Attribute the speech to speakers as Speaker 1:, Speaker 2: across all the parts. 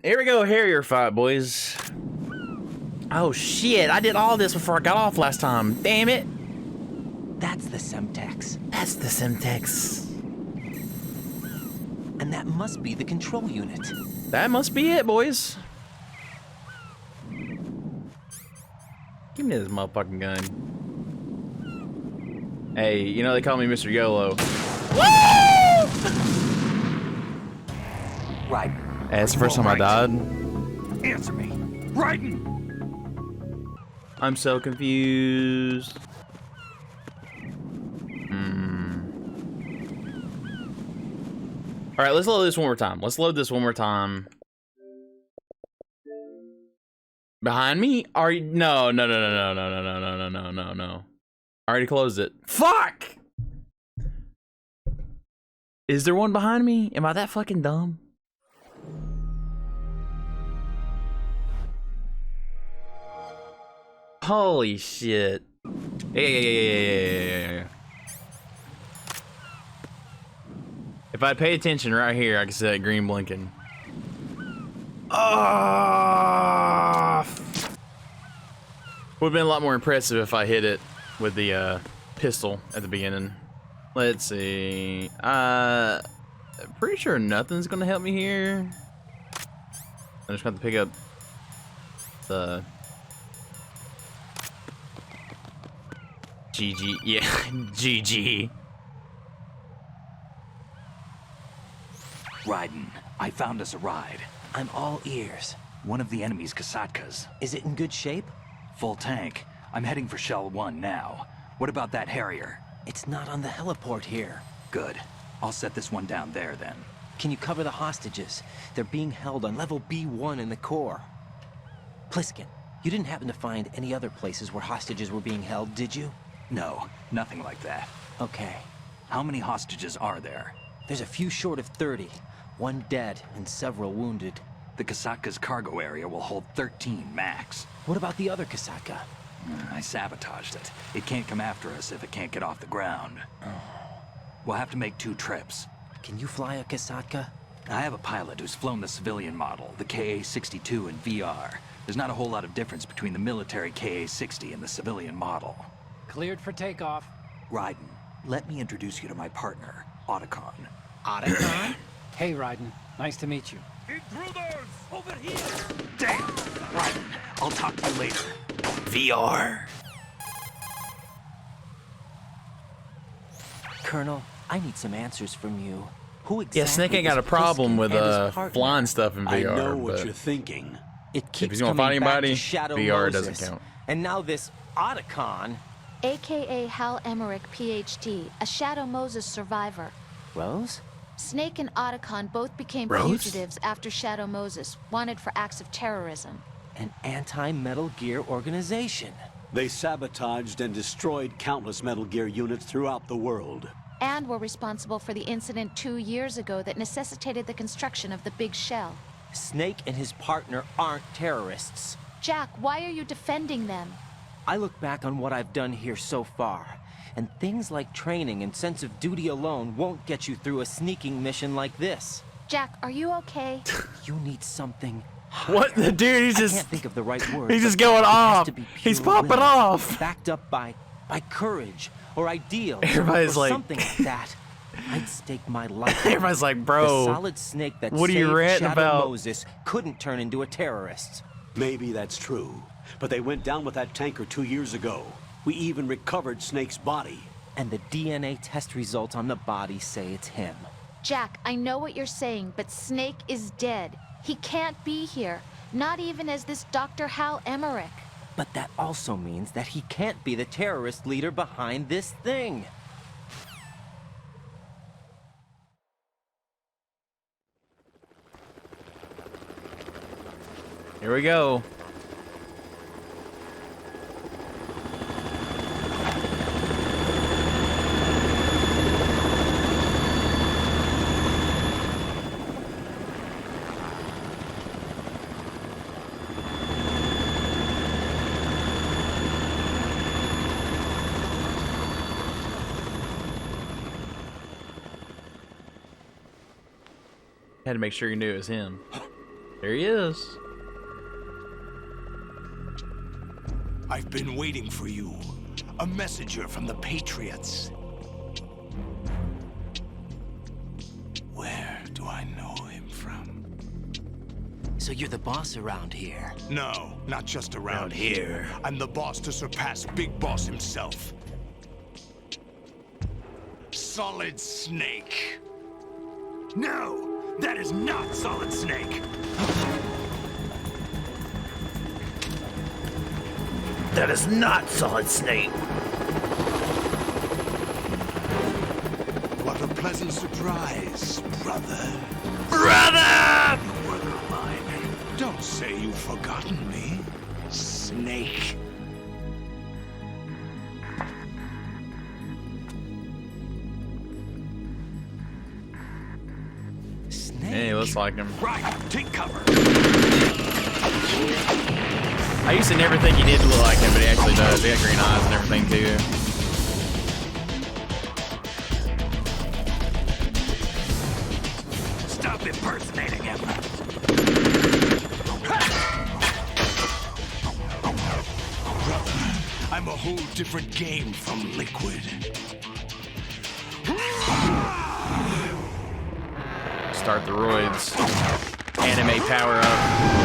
Speaker 1: Here we go, Harrier fight, boys. Oh shit, I did all this before I got off last time. Damn it.
Speaker 2: That's the Semtex.
Speaker 1: That's the Semtex.
Speaker 2: And that must be the control unit.
Speaker 1: That must be it, boys. Give me this motherfucking gun. Hey, you know they call me Mr. YOLO. Woo!
Speaker 2: Right.
Speaker 1: Hey, that's the first time I died.
Speaker 3: Answer me. Raiden!
Speaker 1: I'm so confused. All right, let's load this one more time. Let's load this one more time. Behind me? Are you? No. I already closed it. Fuck! Is there one behind me? Am I that fucking dumb? Holy shit. Yeah. If I pay attention right here, I can see that green blinking. Would have been a lot more impressive if I hit it with the pistol at the beginning. Let's see. Pretty sure nothing's gonna help me here. I'm just gonna have to pick up the GG. Yeah, GG.
Speaker 3: Raiden, I found us a ride.
Speaker 2: I'm all ears.
Speaker 3: One of the enemy's Kasatkas.
Speaker 2: Is it in good shape?
Speaker 3: Full tank. I'm heading for Shell 1 now. What about that Harrier?
Speaker 2: It's not on the heliport here.
Speaker 3: Good. I'll set this one down there then.
Speaker 2: Can you cover the hostages? They're being held on level B1 in the core. Pliskin, you didn't happen to find any other places where hostages were being held, did you?
Speaker 3: No, nothing like that.
Speaker 2: Okay.
Speaker 3: How many hostages are there?
Speaker 2: There's a few short of 30. One dead and several wounded.
Speaker 3: The Kasatka's cargo area will hold 13 max.
Speaker 2: What about the other Kasatka?
Speaker 3: I sabotaged it. It can't come after us if it can't get off the ground. We'll have to make 2 trips.
Speaker 2: Can you fly a Kasatka?
Speaker 3: I have a pilot who's flown the civilian model, the KA-62 in VR. There's not a whole lot of difference between the military KA-60 and the civilian model.
Speaker 4: Cleared for takeoff.
Speaker 3: Raiden, let me introduce you to my partner, Otacon.
Speaker 4: Otacon? Hey, Raiden. Nice to meet you.
Speaker 3: Intruders! Over here! Damn! Raiden, I'll talk to you later.
Speaker 1: VR.
Speaker 2: Colonel, I need some answers from you. Who exactly
Speaker 1: Yeah, Snake ain't got a problem with flying stuff in VR.
Speaker 5: I know what
Speaker 1: but
Speaker 5: you're thinking.
Speaker 2: It keeps
Speaker 1: he's gonna
Speaker 2: coming
Speaker 1: fight
Speaker 2: back
Speaker 1: anybody,
Speaker 2: to Shadow
Speaker 1: VR
Speaker 2: Moses.
Speaker 1: doesn't count.
Speaker 2: And now this Otacon.
Speaker 6: AKA Hal Emmerich, PhD, a Shadow Moses survivor.
Speaker 2: Rose?
Speaker 6: Snake and Otacon both became
Speaker 1: Rose?
Speaker 6: fugitives after Shadow Moses, wanted for acts of terrorism.
Speaker 2: An anti-Metal Gear organization.
Speaker 5: They sabotaged and destroyed countless Metal Gear units throughout the world.
Speaker 6: And were responsible for the incident 2 years ago that necessitated the construction of the Big Shell.
Speaker 2: Snake and his partner aren't terrorists.
Speaker 6: Jack, why are you defending them?
Speaker 2: I look back on what I've done here so far, and things like training and sense of duty alone won't get you through a sneaking mission like this.
Speaker 6: Jack, are you okay?
Speaker 2: You need something higher.
Speaker 1: What the dude? He's
Speaker 2: I
Speaker 1: just
Speaker 2: can't think of the right word.
Speaker 1: he's just
Speaker 2: but
Speaker 1: going
Speaker 2: it has
Speaker 1: off.
Speaker 2: to be
Speaker 1: He's
Speaker 2: pure
Speaker 1: popping
Speaker 2: will,
Speaker 1: off.
Speaker 2: backed up by courage or ideals
Speaker 1: Everybody's
Speaker 2: or
Speaker 1: like-
Speaker 2: something like that. I'd stake my life.
Speaker 1: Everybody's like,
Speaker 2: The
Speaker 1: bro.
Speaker 2: solid snake that
Speaker 1: what are you
Speaker 2: saved
Speaker 1: ranting
Speaker 2: Shadow
Speaker 1: about?
Speaker 2: Moses couldn't turn into a terrorist.
Speaker 5: Maybe that's true, but they went down with that tanker 2 years ago. We even recovered Snake's body.
Speaker 2: And the DNA test results on the body say it's him.
Speaker 6: Jack, I know what you're saying, but Snake is dead. He can't be here, not even as this Dr. Hal Emmerich.
Speaker 2: But that also means that he can't be the terrorist leader behind this thing.
Speaker 1: Here we go. Had to make sure you knew it was him. There he is.
Speaker 7: I've been waiting for you. A messenger from the Patriots. Where do I know him from?
Speaker 2: So you're the boss around here.
Speaker 7: No, not just around here. I'm the boss to surpass Big Boss himself. Solid Snake.
Speaker 3: No, that is not Solid Snake.
Speaker 8: That is not Solid Snake.
Speaker 7: What a pleasant surprise, brother.
Speaker 8: Brother!
Speaker 7: You work of mine. Don't say you've forgotten me, Snake.
Speaker 2: Snake?
Speaker 1: Hey, looks like him.
Speaker 3: Right, take cover.
Speaker 1: I used to never think he did look like him, but he actually does. He got green eyes and everything too.
Speaker 3: Stop impersonating him.
Speaker 7: I'm a whole different game from Liquid.
Speaker 1: Start the roids. Anime power up.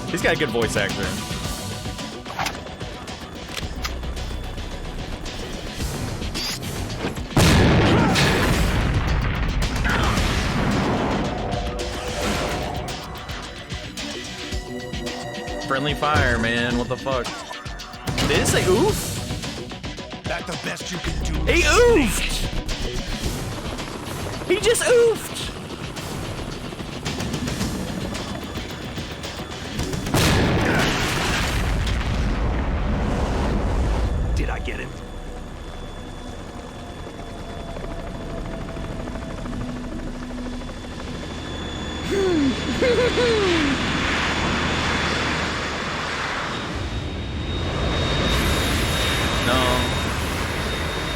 Speaker 1: He's got a good voice actor. Friendly fire, man. What the fuck? Did it say oof?
Speaker 7: That the best you can do?
Speaker 1: He oofed! He just oofed!
Speaker 3: Did I get it?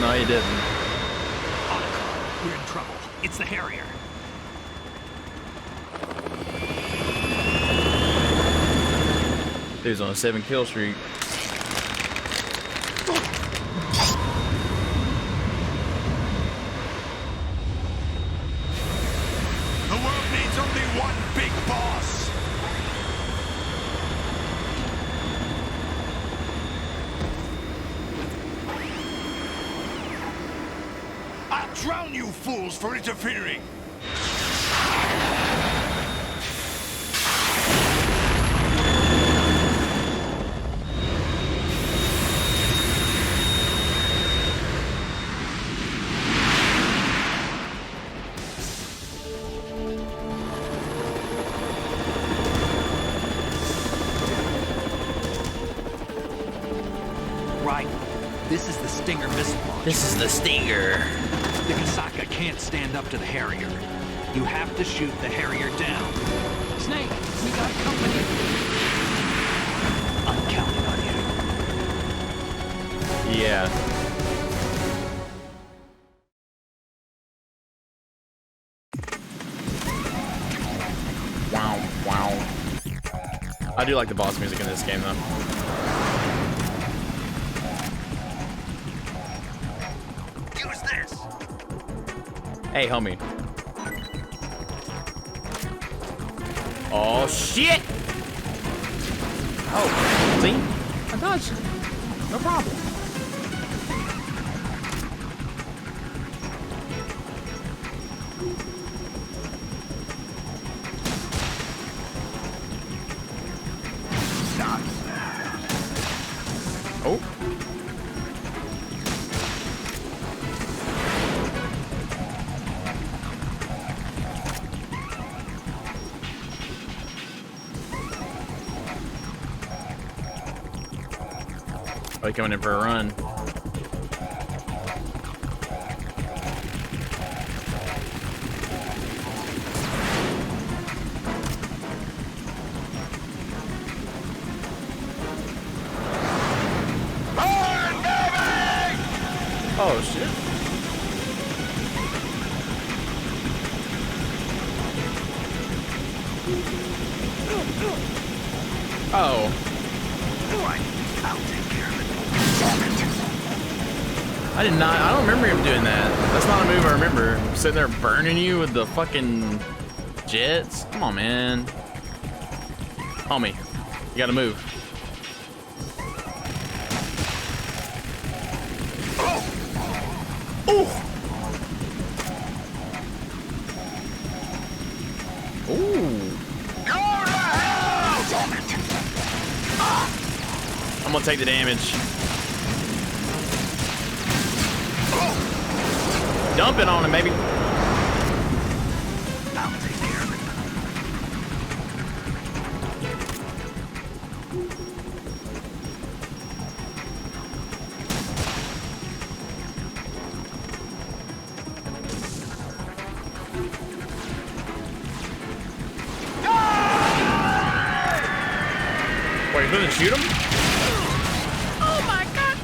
Speaker 1: No, he didn't.
Speaker 3: We're in trouble. It's the Harrier.
Speaker 1: Dude's on a 7-kill streak.
Speaker 7: The world needs only one big boss. I'll drown you fools for interfering.
Speaker 3: Right. This is the Stinger missile launcher.
Speaker 8: This is the Stinger.
Speaker 3: The Kasaka can't stand up to the Harrier. You have to shoot the Harrier down.
Speaker 4: Snake, we got company.
Speaker 3: I'm counting on you.
Speaker 1: Yeah. Wow, wow. I do like the boss music in this game, though.
Speaker 3: Use this.
Speaker 1: Hey, homie. Oh, shit! Oh, see? I dodged. No problem. Oh. Oh, you coming in for a run. Oh shit. Oh. I did not. I don't remember him doing that. That's not a move I remember. Sitting there burning you with the fucking jets. Come on, man. Homie, you gotta move. Ooh. Ooh. I'm gonna take the damage. Dump it on him, baby.
Speaker 7: I'll take care of it.
Speaker 1: Wait, you couldn't shoot him? Oh my god!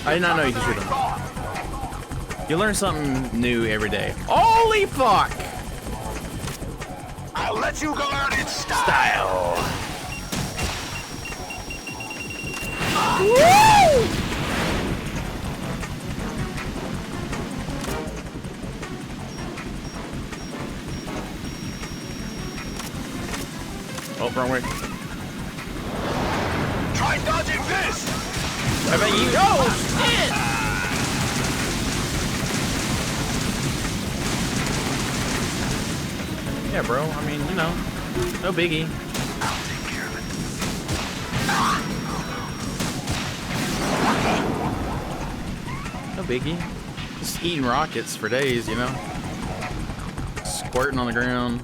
Speaker 1: I did not know you could shoot him. You learn something new every day. Holy fuck!
Speaker 7: I'll let you go out in style.
Speaker 1: Woo! Oh, wrong way.
Speaker 7: Try dodging this.
Speaker 1: I bet you. Oh shit! Yeah, bro. I mean, you know, no biggie.
Speaker 7: I'll take care of it.
Speaker 1: No biggie. Just eating rockets for days, you know. Squirting on the ground.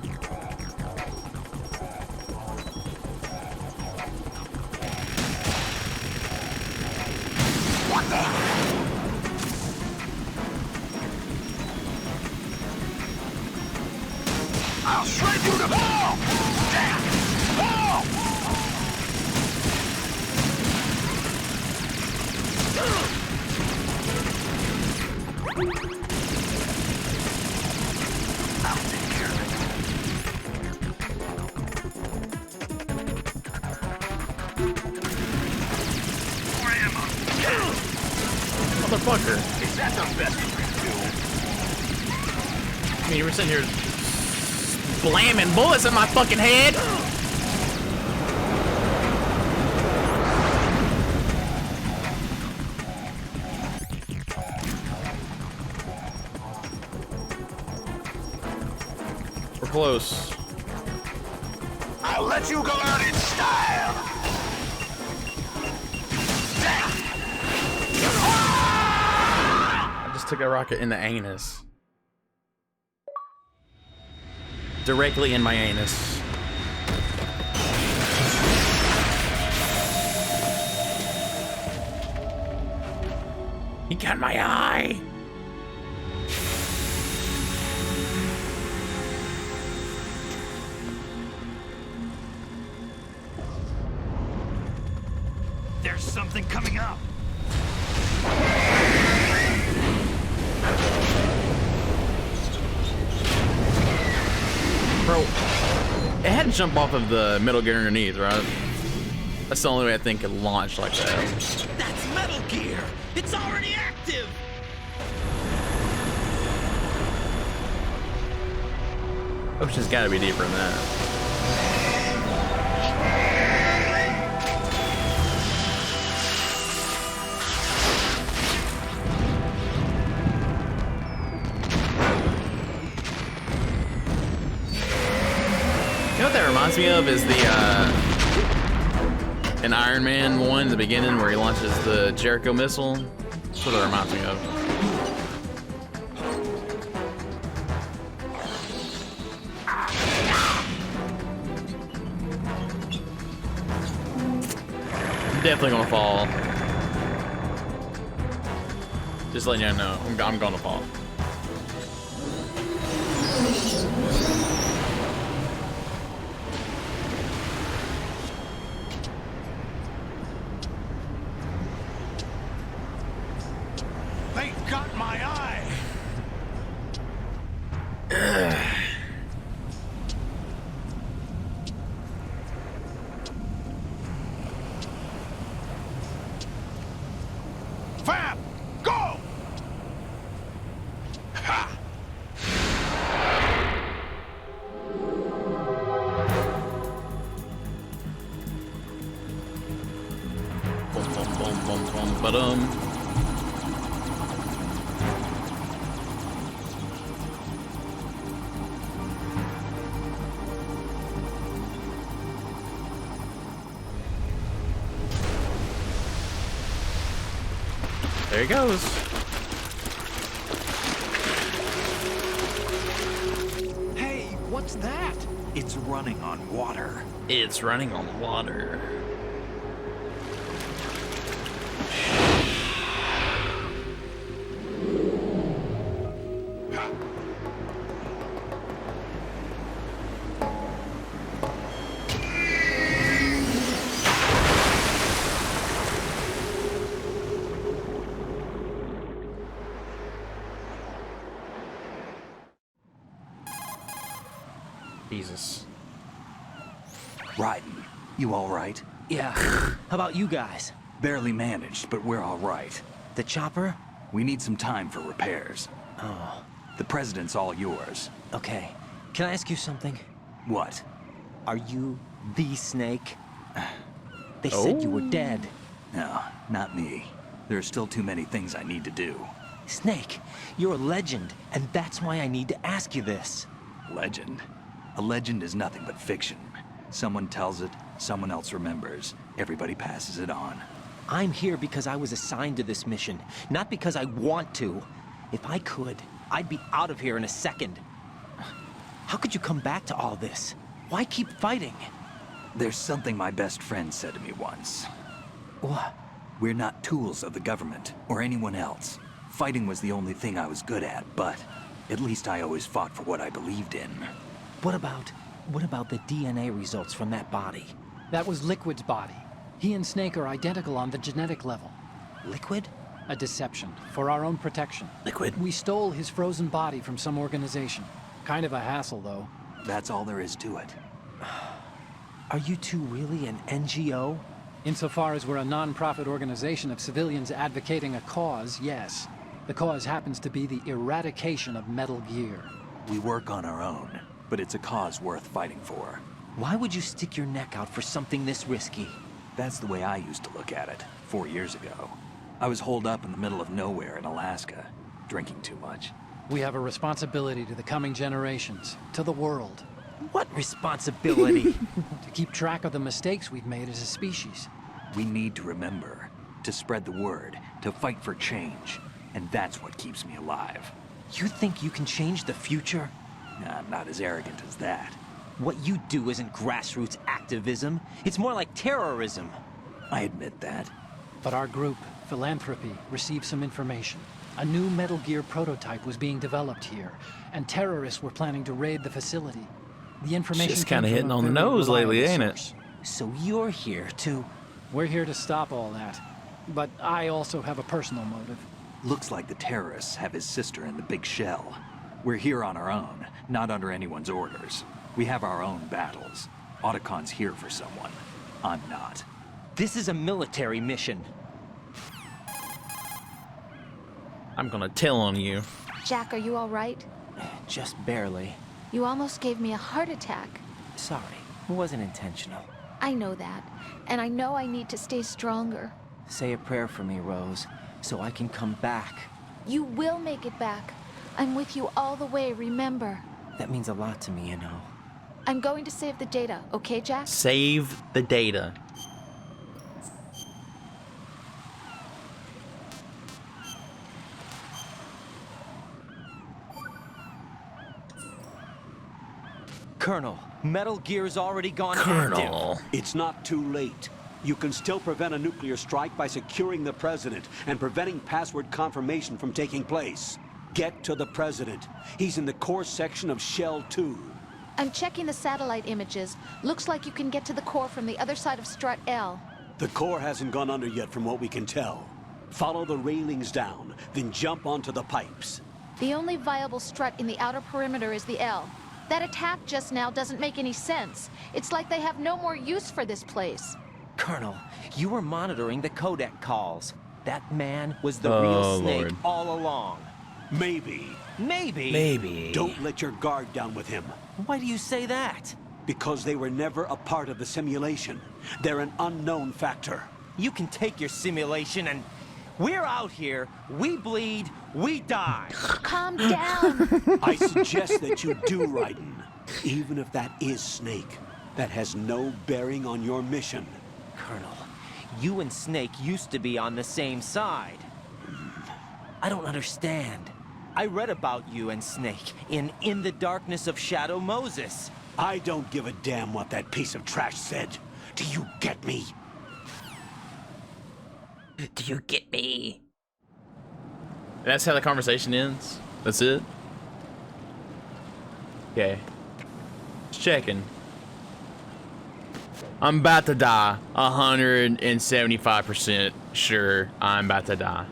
Speaker 7: What the? I'll shred you to ball! Ball! I'll take care of it. More ammo.
Speaker 1: Motherfucker.
Speaker 7: Is that the best you can do?
Speaker 1: I mean, you were sitting here slamming bullets in my fucking head. We're close.
Speaker 7: I'll let you go out in style.
Speaker 1: I just took a rocket in the anus. Directly in my anus. He got my eye.
Speaker 7: There's something coming up.
Speaker 1: Bro, it had to jump off of the Metal Gear underneath, right? That's the only way I think it launched like that.
Speaker 8: That's Metal Gear. It's already active.
Speaker 1: Ocean's gotta be deeper than that. You know what that reminds me of is the in Iron Man 1 in the beginning where he launches the Jericho missile. That's what that reminds me of. I'm definitely gonna fall. Just letting you know, I'm gonna fall.
Speaker 7: Thank Fab, go! Ha!
Speaker 1: Boom, boom, boom, boom, boom, ba-dum. There he goes.
Speaker 3: Hey, what's that? It's running on water.
Speaker 1: It's running on water. Jesus.
Speaker 3: Raiden, you all right?
Speaker 2: Yeah. How about you guys?
Speaker 3: Barely managed, but we're all right.
Speaker 2: The chopper?
Speaker 3: We need some time for repairs.
Speaker 2: Oh,
Speaker 3: The president's all yours.
Speaker 2: okay. Can I ask you something?
Speaker 3: What?
Speaker 2: Are you the Snake? They said you were dead.
Speaker 3: No, not me. There are still too many things I need to do.
Speaker 2: Snake, you're a legend, and that's why I need to ask you this.
Speaker 3: Legend? A legend is nothing but fiction. Someone tells it, someone else remembers. Everybody passes it on.
Speaker 2: I'm here because I was assigned to this mission, not because I want to. If I could, I'd be out of here in a second. How could you come back to all this? Why keep fighting?
Speaker 3: There's something my best friend said to me once.
Speaker 2: What?
Speaker 3: We're not tools of the government or anyone else. Fighting was the only thing I was good at, but at least I always fought for what I believed in.
Speaker 2: What about the DNA results from that body?
Speaker 4: That was Liquid's body. He and Snake are identical on the genetic level.
Speaker 2: Liquid?
Speaker 4: A deception, for our own protection.
Speaker 2: Liquid?
Speaker 4: We stole his frozen body from some organization. Kind of a hassle, though.
Speaker 3: That's all there is to it.
Speaker 2: Are you two really an NGO?
Speaker 4: Insofar as we're a non-profit organization of civilians advocating a cause, yes. The cause happens to be the eradication of Metal Gear.
Speaker 3: We work on our own, but it's a cause worth fighting for.
Speaker 2: Why would you stick your neck out for something this risky?
Speaker 3: That's the way I used to look at it, 4 years ago. I was holed up in the middle of nowhere in Alaska, drinking too much.
Speaker 4: We have a responsibility to the coming generations, to the world,
Speaker 2: What responsibility?
Speaker 4: to keep track of the mistakes we've made as a species.
Speaker 3: We need to remember, to spread the word, to fight for change. And that's what keeps me alive.
Speaker 2: You think you can change the future?
Speaker 3: I'm not as arrogant as that.
Speaker 2: What you do isn't grassroots activism. It's more like terrorism.
Speaker 3: I admit that.
Speaker 4: But our group, Philanthropy, received some information. A new Metal Gear prototype was being developed here, and terrorists were planning to raid the facility. The information
Speaker 1: Just
Speaker 4: came
Speaker 1: kinda
Speaker 4: from
Speaker 1: hitting
Speaker 4: a
Speaker 1: on the
Speaker 4: very
Speaker 1: nose lately,
Speaker 4: reliable
Speaker 1: ain't it?
Speaker 4: source.
Speaker 2: So you're here to...
Speaker 4: We're here to stop all that. But I also have a personal motive.
Speaker 3: Looks like the terrorists have his sister in the big shell. We're here on our own, not under anyone's orders. We have our own battles. Otacon's here for someone. I'm not.
Speaker 2: This is a military mission.
Speaker 1: I'm gonna tell on you.
Speaker 6: Jack, are you all right?
Speaker 2: Just barely.
Speaker 6: You almost gave me a heart attack.
Speaker 2: Sorry, it wasn't intentional.
Speaker 6: I know that, and I know I need to stay stronger.
Speaker 2: Say a prayer for me, Rose, so I can come back.
Speaker 6: You will make it back. I'm with you all the way, remember.
Speaker 2: That means a lot to me, you know.
Speaker 6: I'm going to save the data, okay, Jack?
Speaker 1: Save the data.
Speaker 2: Colonel, Metal Gear's already gone active.
Speaker 1: Colonel.
Speaker 5: It's not too late. You can still prevent a nuclear strike by securing the president and preventing password confirmation from taking place. Get to the president. He's in the core section of Shell 2.
Speaker 6: I'm checking the satellite images. Looks like you can get to the core from the other side of Strut L.
Speaker 5: The core hasn't gone under yet from what we can tell. Follow the railings down, then jump onto the pipes.
Speaker 6: The only viable strut in the outer perimeter is the L. That attack just now doesn't make any sense. It's like they have no more use for this place.
Speaker 2: Colonel, you were monitoring the codec calls. That man was the
Speaker 1: Oh,
Speaker 2: real Snake
Speaker 1: Lord.
Speaker 2: all along.
Speaker 5: Maybe.
Speaker 2: Maybe.
Speaker 8: Maybe.
Speaker 5: Don't let your guard down with him.
Speaker 2: Why do you say that?
Speaker 5: Because they were never a part of the simulation. They're an unknown factor.
Speaker 2: You can take your simulation and... We're out here, we bleed, we die.
Speaker 6: Calm down.
Speaker 5: I suggest that you do, Raiden. Even if that is Snake, that has no bearing on your mission.
Speaker 2: Colonel, you and Snake used to be on the same side. I don't understand. I read about you and Snake in the Darkness of Shadow Moses.
Speaker 5: I don't give a damn what that piece of trash said. Do you get me?
Speaker 8: Do you get me?
Speaker 1: That's how the conversation ends? That's it? Okay. Just checking. I'm about to die. 175% sure I'm about to die.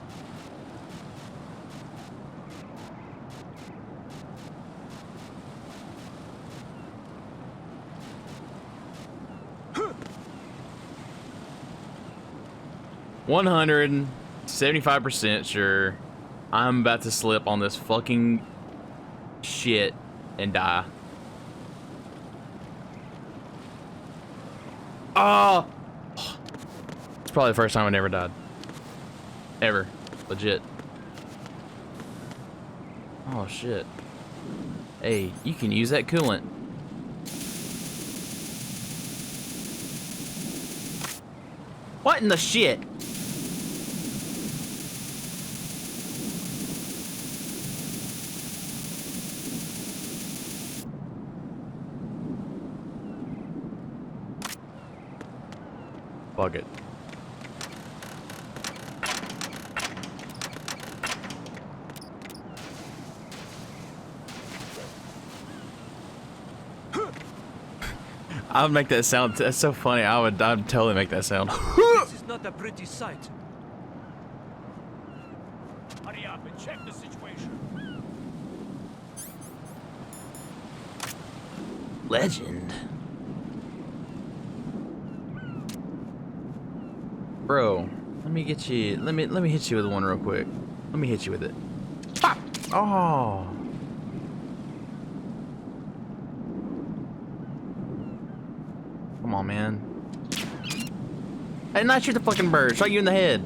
Speaker 1: $175% sure I'm about to slip on this fucking shit and die. Oh! It's probably the first time I never died. Ever. Legit. Oh shit. Hey, you can use that coolant. What in the shit? Fuck it. I would make that sound. That's so funny. I'd totally make that sound.
Speaker 8: This is not a pretty sight.
Speaker 7: Hurry up and check the situation.
Speaker 8: Legend.
Speaker 1: Bro, let me get you. Let me hit you with one real quick. Let me hit you with it. Pop! Oh. Come on, man. Hey, not shoot the fucking bird. Shot you in the head.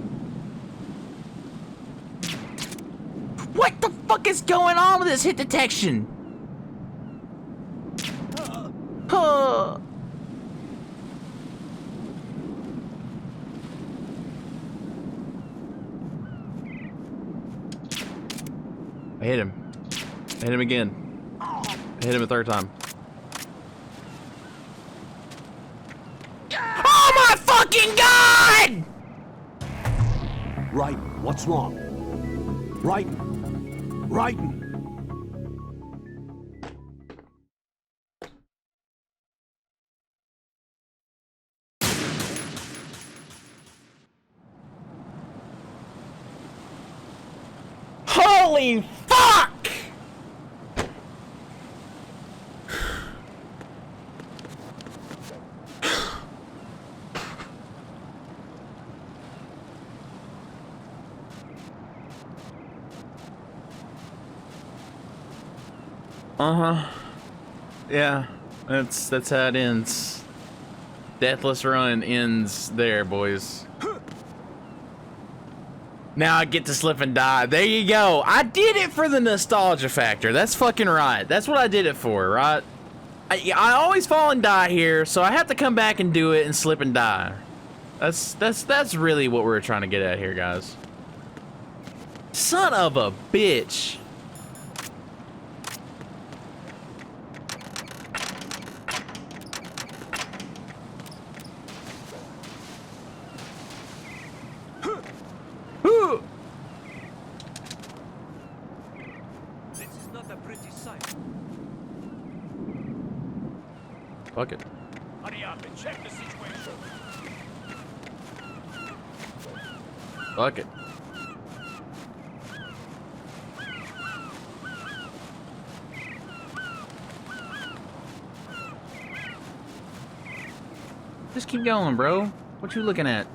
Speaker 1: What the fuck is going on with this hit detection? Huh. I hit him. I hit him again. I hit him a third time. Oh my fucking god!
Speaker 5: Raiden, what's wrong? Raiden! Raiden!
Speaker 1: Holy fuck! Uh-huh. Yeah, that's how it ends. Deathless Run ends there, boys. Now I get to slip and die. There you go. I did it for the nostalgia factor. That's fucking right. That's what I did it for, right? I always fall and die here, so I have to come back and do it and slip and die. That's really what we're trying to get at here, guys. Son of a bitch.
Speaker 8: This is not a pretty sight.
Speaker 1: Fuck it.
Speaker 7: Hurry up and check the situation.
Speaker 1: Fuck it. Just keep going, bro. What you looking at?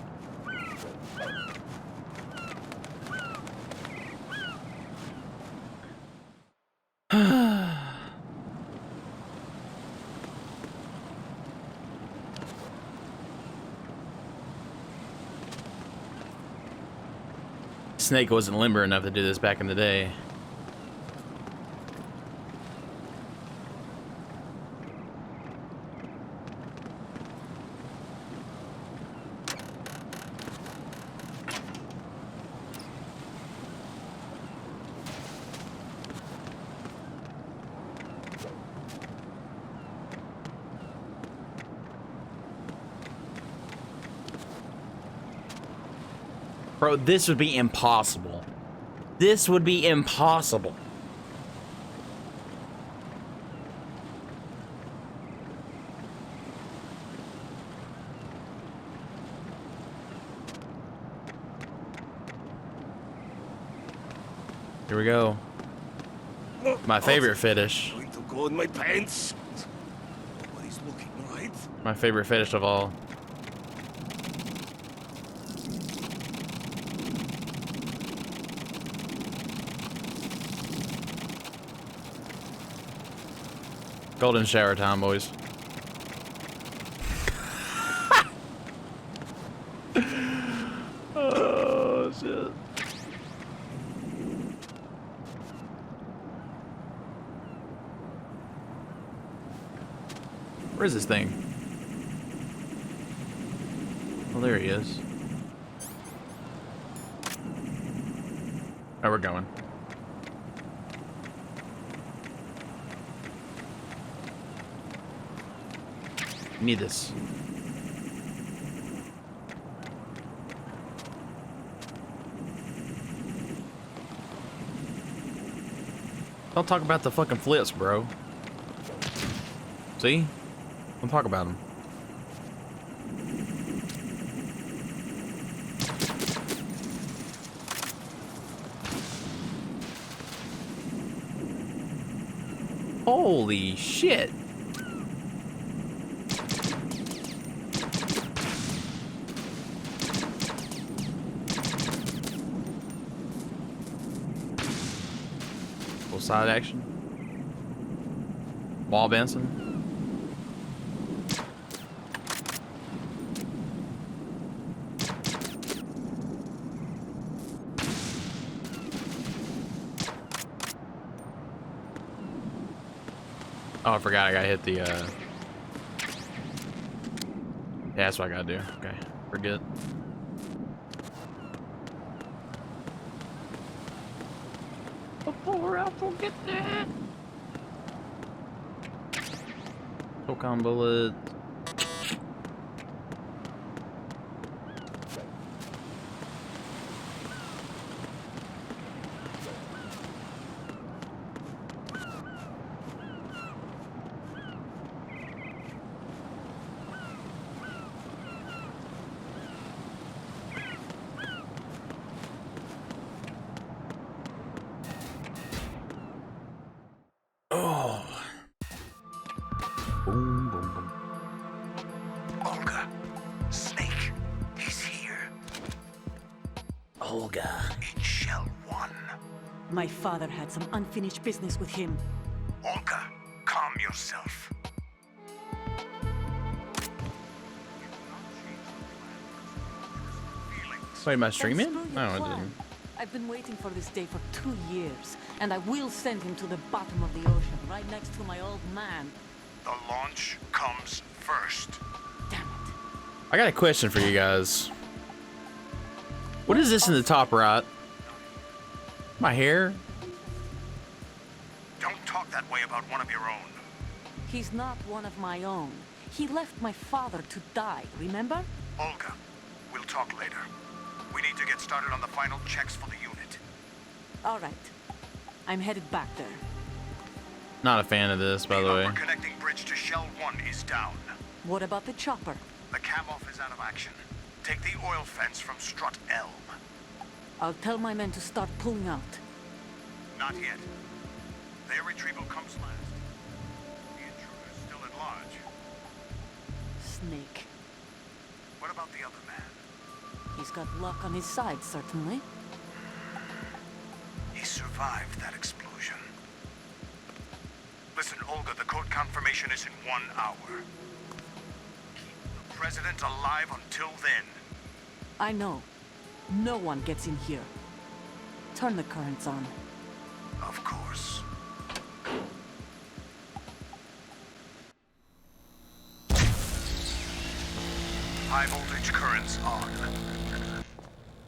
Speaker 1: Snake wasn't limber enough to do this back in the day. Bro, this would be impossible. This would be impossible. Here we go. My favorite fetish.
Speaker 7: Going to go in my pants. Nobody's looking, right?
Speaker 1: My favorite fetish of all. Golden shower time, boys. Oh, shit. Where is this thing? Oh, there he is. Oh, we're going. Need this. Don't talk about the fucking flips, bro. See? Don't talk about them. Holy shit. Side action. Wall Benson. Oh, I forgot I gotta hit the yeah, that's what I gotta do. Okay, forget. Before I forget that. Pokemon bullet. Oh. Boom, boom, boom.
Speaker 7: Olga, Snake, he's here.
Speaker 1: Olga.
Speaker 7: In Shell 1.
Speaker 9: My father had some unfinished business with him.
Speaker 7: Olga, calm yourself.
Speaker 1: Wait, am I streaming?
Speaker 9: Then screw
Speaker 1: No,
Speaker 9: your
Speaker 1: I
Speaker 9: plan.
Speaker 1: didn't.
Speaker 9: I've been waiting for this day for 2 years, and I will send him to the bottom of the ocean, right next to my old man.
Speaker 7: The launch comes first.
Speaker 9: Damn it.
Speaker 1: I got a question for you guys. What is this in the top right? My hair?
Speaker 7: Don't talk that way about one of your own.
Speaker 9: He's not one of my own. He left my father to die, remember?
Speaker 7: Olga, we'll talk later. We need to get started on the final checks for the unit.
Speaker 9: All right. I'm headed back there.
Speaker 1: Not a fan of this, by the way.
Speaker 7: upper connecting bridge to Shell 1 is down.
Speaker 9: What about the chopper?
Speaker 7: The cam-off is out of action. Take the oil fence from Strut Elm.
Speaker 9: I'll tell my men to start pulling out.
Speaker 7: Not yet. Their retrieval comes last. The intruder's still at large.
Speaker 9: Snake.
Speaker 7: What about the other man?
Speaker 9: He's got luck on his side, certainly.
Speaker 7: He survived that explosion. Listen, Olga, the code confirmation is in 1 hour. Keep the president alive until then.
Speaker 9: I know. No one gets in here. Turn the currents on.
Speaker 7: Of course. High voltage currents on.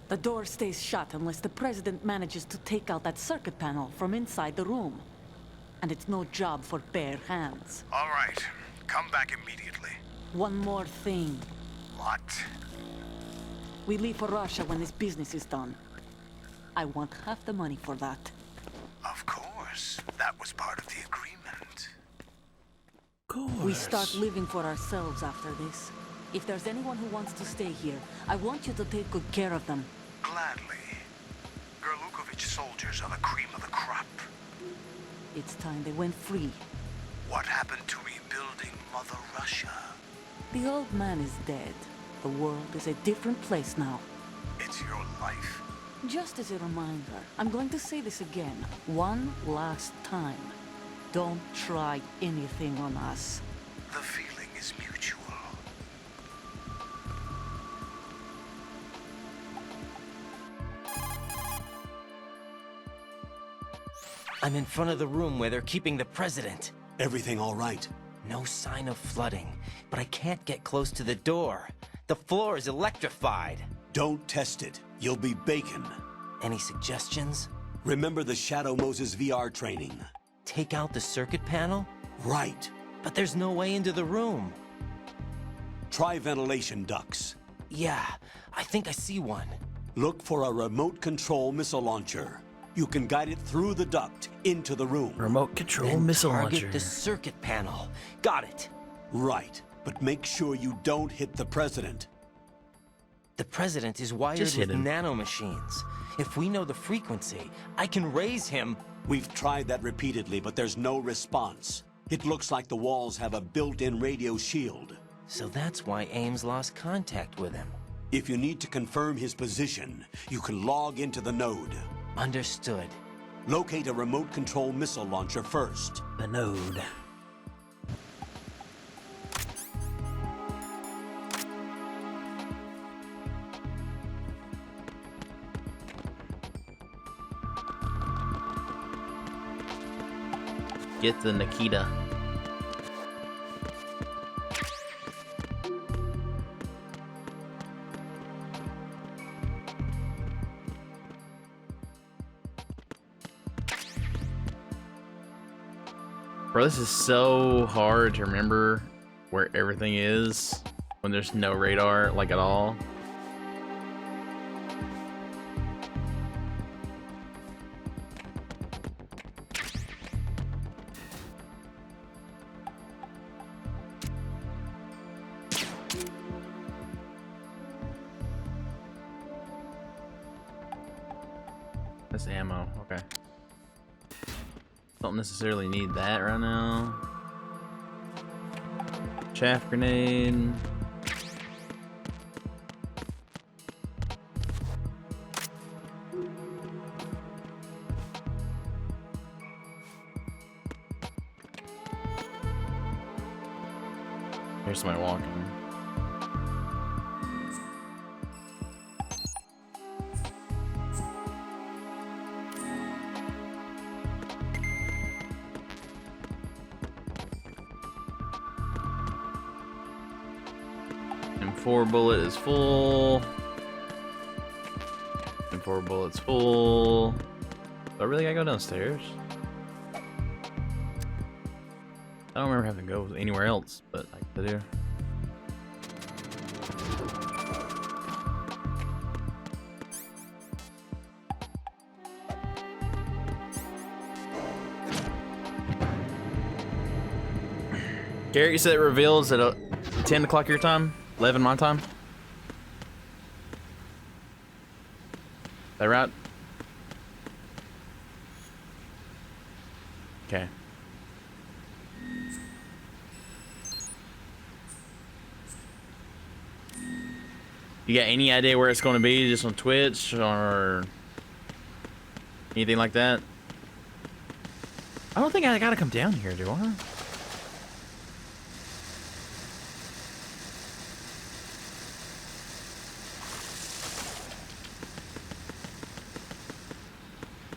Speaker 9: The door stays shut unless the president manages to take out that circuit panel from inside the room. And it's no job for bare hands.
Speaker 7: All right. Come back immediately.
Speaker 9: One more thing.
Speaker 7: What?
Speaker 9: We leave for Russia when this business is done. I want half the money for that.
Speaker 7: Of course. That was part of the agreement.
Speaker 9: We start living for ourselves after this. If there's anyone who wants to stay here, I want you to take good care of them.
Speaker 7: Gladly. Gerlukovich soldiers are the cream of the crop.
Speaker 9: It's time they went free.
Speaker 7: What happened to rebuilding Mother Russia?
Speaker 9: The old man is dead. The world is a different place now.
Speaker 7: It's your life.
Speaker 9: Just as a reminder, I'm going to say this again, one last time. Don't try anything on us.
Speaker 7: The feeling is mutual.
Speaker 2: I'm in front of the room where they're keeping the president.
Speaker 5: Everything all right?
Speaker 2: No sign of flooding, but I can't get close to the door. The floor is electrified.
Speaker 5: Don't test it. You'll be bacon.
Speaker 2: Any suggestions?
Speaker 5: Remember the Shadow Moses VR training?
Speaker 2: Take out the circuit panel?
Speaker 5: Right.
Speaker 2: But there's no way into the room.
Speaker 5: Try ventilation ducts.
Speaker 2: Yeah, I think I see one.
Speaker 5: Look for a remote control missile launcher. You can guide it through the duct into the room.
Speaker 1: Remote control
Speaker 2: Then
Speaker 1: missile
Speaker 2: target
Speaker 1: launcher.
Speaker 2: the circuit panel. Got it.
Speaker 5: Right. But make sure you don't hit the president.
Speaker 2: The president is wired
Speaker 1: Just hit
Speaker 2: with
Speaker 1: him.
Speaker 2: nanomachines. If we know the frequency, I can raise him.
Speaker 5: We've tried that repeatedly, but there's no response. It looks like the walls have a built-in radio shield.
Speaker 2: So that's why Ames lost contact with him.
Speaker 5: If you need to confirm his position, you can log into the node.
Speaker 2: Understood.
Speaker 5: Locate a remote control missile launcher first.
Speaker 1: The node. Get the Nikita. Bro, this is so hard to remember where everything is when there's no radar, like, at all. That's ammo, okay. Don't necessarily need that right now. Chaff grenade. Here's somebody walking. M4 bullet is full. M4 bullet's full. Do I really gotta go downstairs? I don't remember having to go anywhere else, but I do. Garrett, you said it reveals at 10 o'clock your time? 11 my time? That right? Okay. You got any idea where it's going to be? Just on Twitch or anything like that? I don't think I gotta come down here, do I?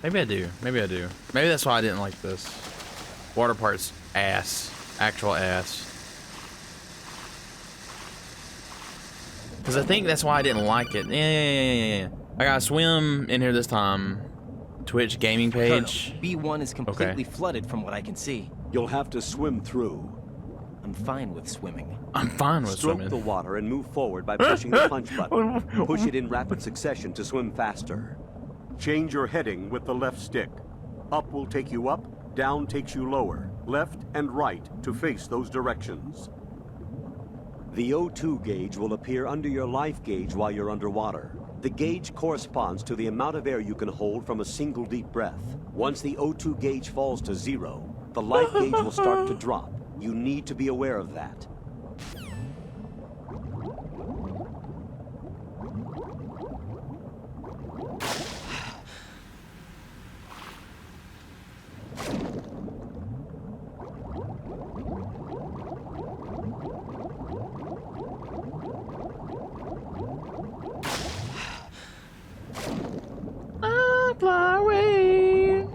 Speaker 1: Maybe I do. Maybe I do. Maybe that's why I didn't like this. Water part's ass. Actual ass. Because I think that's why I didn't like it. Yeah. I gotta swim in here this time. Twitch gaming page.
Speaker 2: Colonel, B1 is completely flooded from what I can see.
Speaker 5: You'll have to swim through.
Speaker 2: I'm fine with swimming.
Speaker 1: I'm fine with
Speaker 5: Stroke
Speaker 1: swimming.
Speaker 5: the water and move forward by pushing the punch button. Push it in rapid succession to swim faster. Change your heading with the left stick. Up will take you up, down takes you lower. Left and right to face those directions. The O2 gauge will appear under your life gauge while you're underwater. The gauge corresponds to the amount of air you can hold from a single deep breath. Once the O2 gauge falls to 0, the life gauge will start to drop. You need to be aware of that.
Speaker 1: Fly away.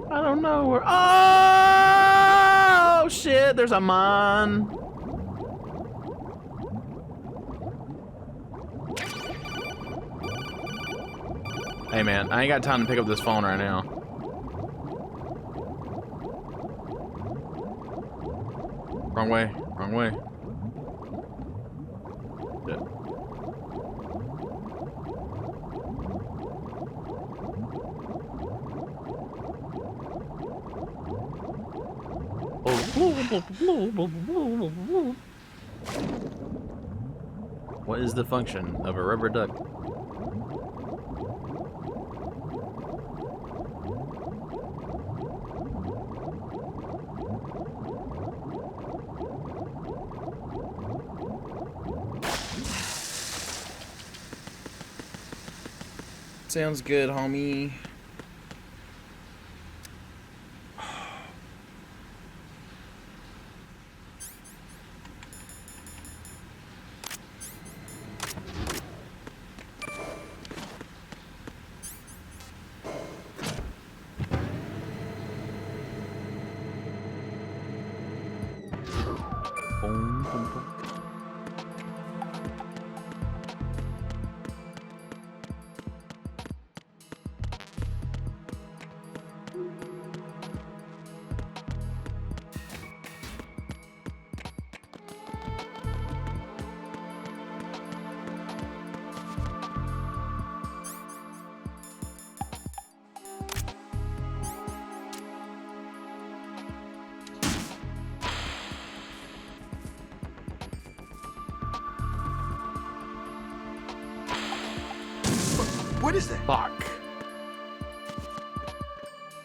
Speaker 1: I don't know where. Oh shit! There's a mine. Hey man, I ain't got time to pick up this phone right now. Wrong way. Wrong way. Shit. What is the function of a rubber duck? Sounds good, homie. Boom, boom, boom.
Speaker 3: What is that?
Speaker 1: Fuck.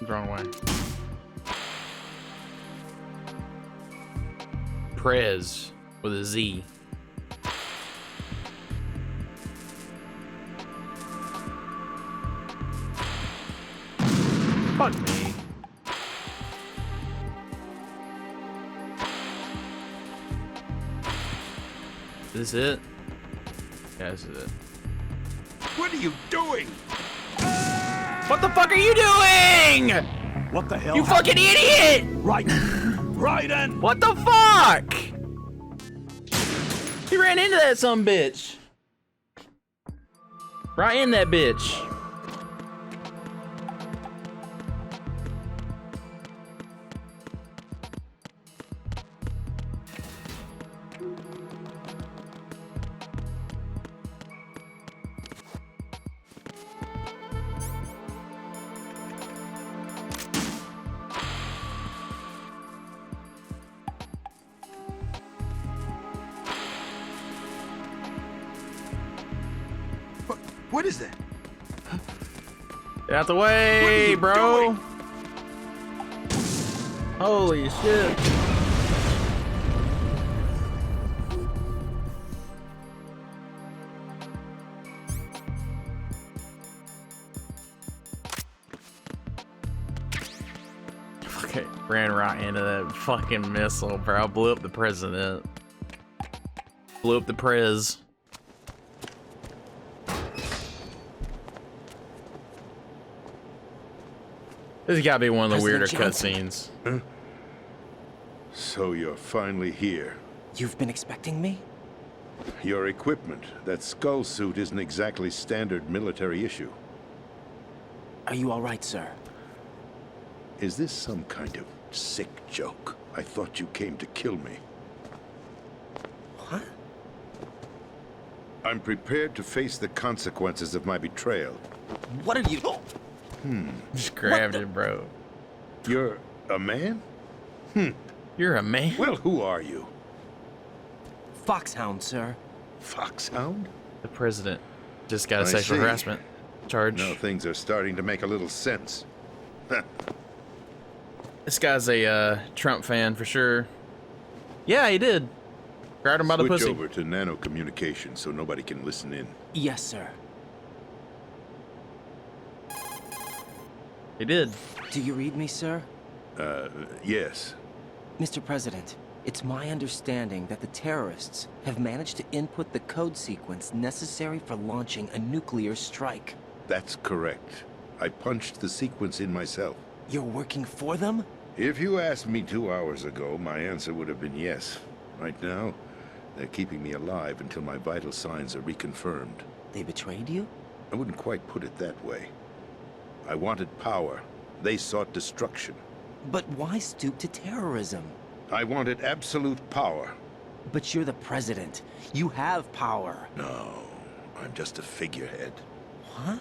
Speaker 1: Wrong way. Prez with a Z. Fuck me. Is this it? Yeah, this is it.
Speaker 5: What are you doing?
Speaker 1: What the fuck are you doing?
Speaker 5: What the hell?
Speaker 1: You fucking idiot!
Speaker 5: Right. Right in.
Speaker 1: What the fuck? He ran into that sumbitch. Right in that bitch.
Speaker 3: What is that?
Speaker 1: Get out the way, bro.
Speaker 3: doing?
Speaker 1: Holy shit. Okay, ran right into that fucking missile, bro. Blew up the president. Blew up the prez. This has got to be one of the weirder
Speaker 2: President
Speaker 1: cutscenes.
Speaker 10: So you're finally here.
Speaker 2: You've been expecting me?
Speaker 10: Your equipment, that skull suit, isn't exactly standard military issue.
Speaker 2: Are you all right, sir?
Speaker 10: Is this some kind of sick joke? I thought you came to kill me.
Speaker 2: What?
Speaker 10: I'm prepared to face the consequences of my betrayal.
Speaker 2: What are you...
Speaker 1: Just grabbed it, bro.
Speaker 10: You're a man?
Speaker 1: You're a man?
Speaker 10: Well, who are you?
Speaker 2: Foxhound, sir.
Speaker 10: Foxhound?
Speaker 1: The president just got a
Speaker 10: I
Speaker 1: sexual
Speaker 10: see.
Speaker 1: harassment charge.
Speaker 10: Now things are starting to make a little sense.
Speaker 1: This guy's a Trump fan for sure. Yeah, he did. Grabbed him by the
Speaker 10: Switch
Speaker 1: pussy.
Speaker 10: over to nano communication so nobody can listen in.
Speaker 2: Yes, sir.
Speaker 1: He did.
Speaker 2: Do you read me, sir?
Speaker 10: Yes.
Speaker 2: Mr. President, it's my understanding that the terrorists have managed to input the code sequence necessary for launching a nuclear strike.
Speaker 10: That's correct. I punched the sequence in myself.
Speaker 2: You're working for them?
Speaker 10: If you asked me 2 hours ago, my answer would have been yes. Right now, they're keeping me alive until my vital signs are reconfirmed.
Speaker 2: They betrayed you?
Speaker 10: I wouldn't quite put it that way. I wanted power. They sought destruction.
Speaker 2: But why stoop to terrorism?
Speaker 10: I wanted absolute power.
Speaker 2: But you're the president. You have power.
Speaker 10: No, I'm just a figurehead.
Speaker 2: What?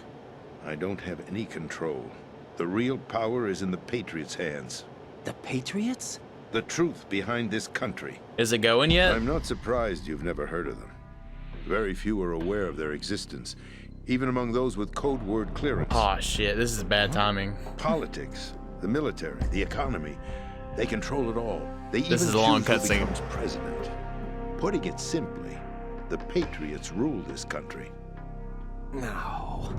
Speaker 10: I don't have any control. The real power is in the Patriots' hands.
Speaker 2: The Patriots?
Speaker 10: The truth behind this country.
Speaker 1: Is it going yet?
Speaker 10: I'm not surprised you've never heard of them. Very few are aware of their existence, even among those with code word clearance.
Speaker 1: Oh shit, this is bad timing.
Speaker 10: Politics, the military, the economy, they control it all. They
Speaker 1: This
Speaker 10: even
Speaker 1: is a long
Speaker 10: choose who
Speaker 1: cutscene.
Speaker 10: becomes president. Putting it simply, the Patriots rule this country.
Speaker 2: No.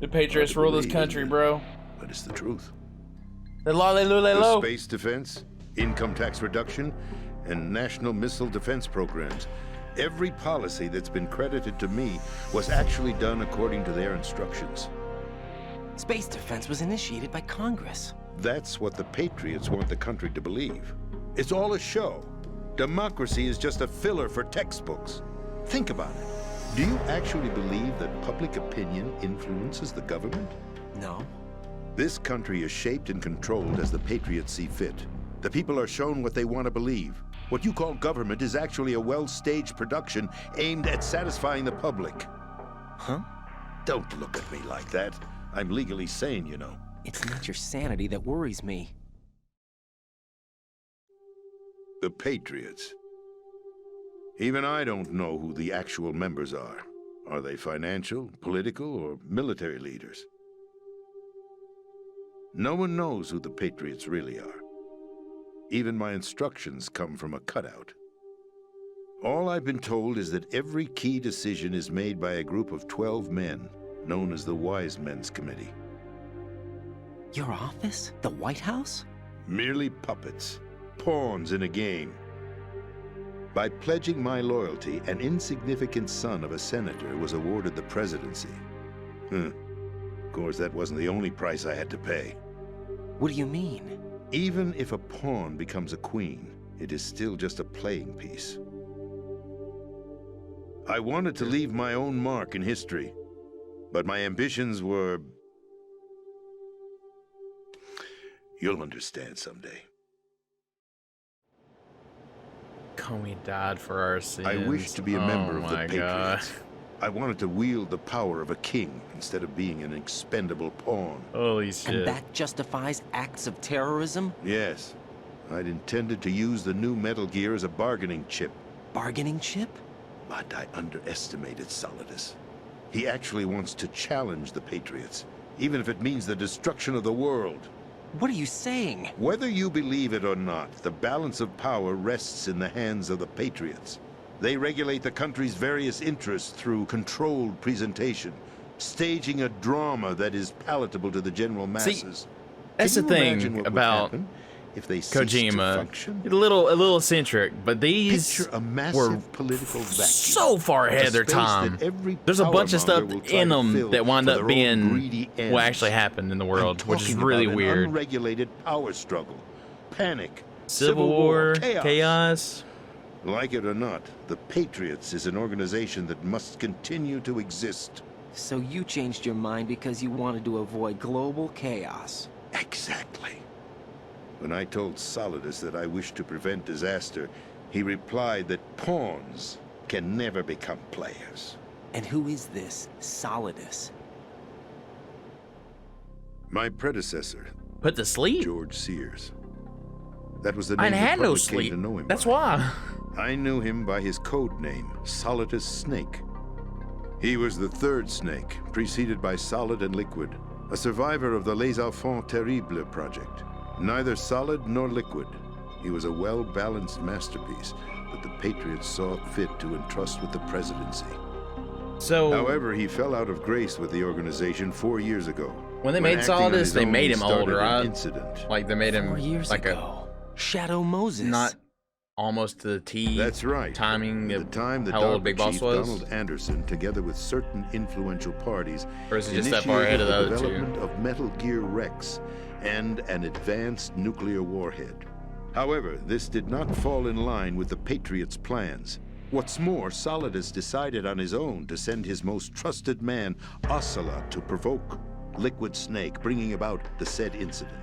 Speaker 1: The Patriots rule this
Speaker 10: Believe,
Speaker 1: country,
Speaker 10: isn't it?
Speaker 1: bro.
Speaker 10: But it's the truth.
Speaker 1: The
Speaker 10: The space defense, income tax reduction, and national missile defense programs. Every policy that's been credited to me was actually done according to their instructions.
Speaker 2: Space defense was initiated by Congress.
Speaker 10: That's what the Patriots want the country to believe. It's all a show. Democracy is just a filler for textbooks. Think about it. Do you actually believe that public opinion influences the government?
Speaker 2: No.
Speaker 10: This country is shaped and controlled as the Patriots see fit. The people are shown what they want to believe. What you call government is actually a well-staged production aimed at satisfying the public.
Speaker 2: Huh?
Speaker 10: Don't look at me like that. I'm legally sane, you know.
Speaker 2: It's not your sanity that worries me.
Speaker 10: The Patriots. Even I don't know who the actual members are. Are they financial, political, or military leaders? No one knows who the Patriots really are. Even my instructions come from a cutout. All I've been told is that every key decision is made by a group of 12 men, known as the Wise Men's Committee.
Speaker 2: Your office? The White House?
Speaker 10: Merely puppets, pawns in a game. By pledging my loyalty, an insignificant son of a senator was awarded the presidency. Of course, that wasn't the only price I had to pay.
Speaker 2: What do you mean?
Speaker 10: Even if a pawn becomes a queen, it is still just a playing piece. I wanted to leave my own mark in history, but my ambitions were... You'll understand someday.
Speaker 1: Comey died for our sins.
Speaker 10: I wished to be a member of the
Speaker 1: my
Speaker 10: Patriots.
Speaker 1: God.
Speaker 10: I wanted to wield the power of a king instead of being an expendable pawn.
Speaker 1: Holy shit.
Speaker 2: And that justifies acts of terrorism?
Speaker 10: Yes, I'd intended to use the new Metal Gear as a bargaining chip.
Speaker 2: Bargaining chip?
Speaker 10: But I underestimated Solidus. He actually wants to challenge the Patriots, even if it means the destruction of the world.
Speaker 2: What are you saying?
Speaker 10: Whether you believe it or not, the balance of power rests in the hands of the Patriots. They regulate the country's various interests through controlled presentation, staging a drama that is palatable to the general masses.
Speaker 1: That's the
Speaker 10: Can you imagine
Speaker 1: thing
Speaker 10: what would
Speaker 1: about
Speaker 10: happen if they cease to
Speaker 1: Kojima,
Speaker 10: function?
Speaker 1: a little eccentric, but these
Speaker 10: Picture a
Speaker 1: were
Speaker 10: massive political vacuum.
Speaker 1: so far ahead of their
Speaker 10: A space
Speaker 1: time.
Speaker 10: that every
Speaker 1: There's a bunch of
Speaker 10: powermonger
Speaker 1: stuff
Speaker 10: will try
Speaker 1: in
Speaker 10: to
Speaker 1: them
Speaker 10: fill
Speaker 1: that wind
Speaker 10: for
Speaker 1: up
Speaker 10: their own
Speaker 1: being
Speaker 10: greedy ends.
Speaker 1: what actually happened in the world,
Speaker 10: I'm
Speaker 1: which is
Speaker 10: talking
Speaker 1: really
Speaker 10: about an
Speaker 1: weird.
Speaker 10: unregulated power struggle, panic,
Speaker 1: Civil War, chaos.
Speaker 10: Like it or not, the Patriots is an organization that must continue to exist.
Speaker 2: So you changed your mind because you wanted to avoid global chaos.
Speaker 10: Exactly. When I told Solidus that I wished to prevent disaster, he replied that pawns can never become players.
Speaker 2: And who is this Solidus?
Speaker 10: My predecessor,
Speaker 1: Put to sleep?
Speaker 10: George Sears. That was the
Speaker 1: I
Speaker 10: name
Speaker 1: had
Speaker 10: the
Speaker 1: no
Speaker 10: public came
Speaker 1: sleep.
Speaker 10: to know him
Speaker 1: That's
Speaker 10: by.
Speaker 1: why.
Speaker 10: I knew him by his code name, Solidus Snake. He was the third Snake, preceded by Solid and Liquid, a survivor of the Les Enfants Terribles project. Neither solid nor liquid, he was a well-balanced masterpiece that the Patriots saw fit to entrust with the presidency.
Speaker 1: So
Speaker 10: However, he fell out of grace with the organization 4 years ago.
Speaker 1: when they made
Speaker 10: acting on
Speaker 1: Solidus,
Speaker 10: his
Speaker 1: they
Speaker 10: own,
Speaker 1: made
Speaker 10: he
Speaker 1: him
Speaker 10: started
Speaker 1: older,
Speaker 10: an
Speaker 1: right?
Speaker 10: incident.
Speaker 1: Like they made him
Speaker 2: 4 years
Speaker 1: like
Speaker 2: ago. Shadow Moses.
Speaker 1: a not almost to the T.
Speaker 10: That's right.
Speaker 1: Timing
Speaker 10: At
Speaker 1: of
Speaker 10: the time, the
Speaker 1: how old
Speaker 10: Doctor
Speaker 1: Big Boss
Speaker 10: Chief
Speaker 1: was.
Speaker 10: Donald Anderson, together with certain influential parties,
Speaker 1: Or is he just that far ahead of the
Speaker 10: initiated
Speaker 1: other two?
Speaker 10: development of Metal Gear Rex and an advanced nuclear warhead. However, this did not fall in line with the Patriots' plans. What's more, Solidus decided on his own to send his most trusted man, Ocelot, to provoke Liquid Snake, bringing about the said incident.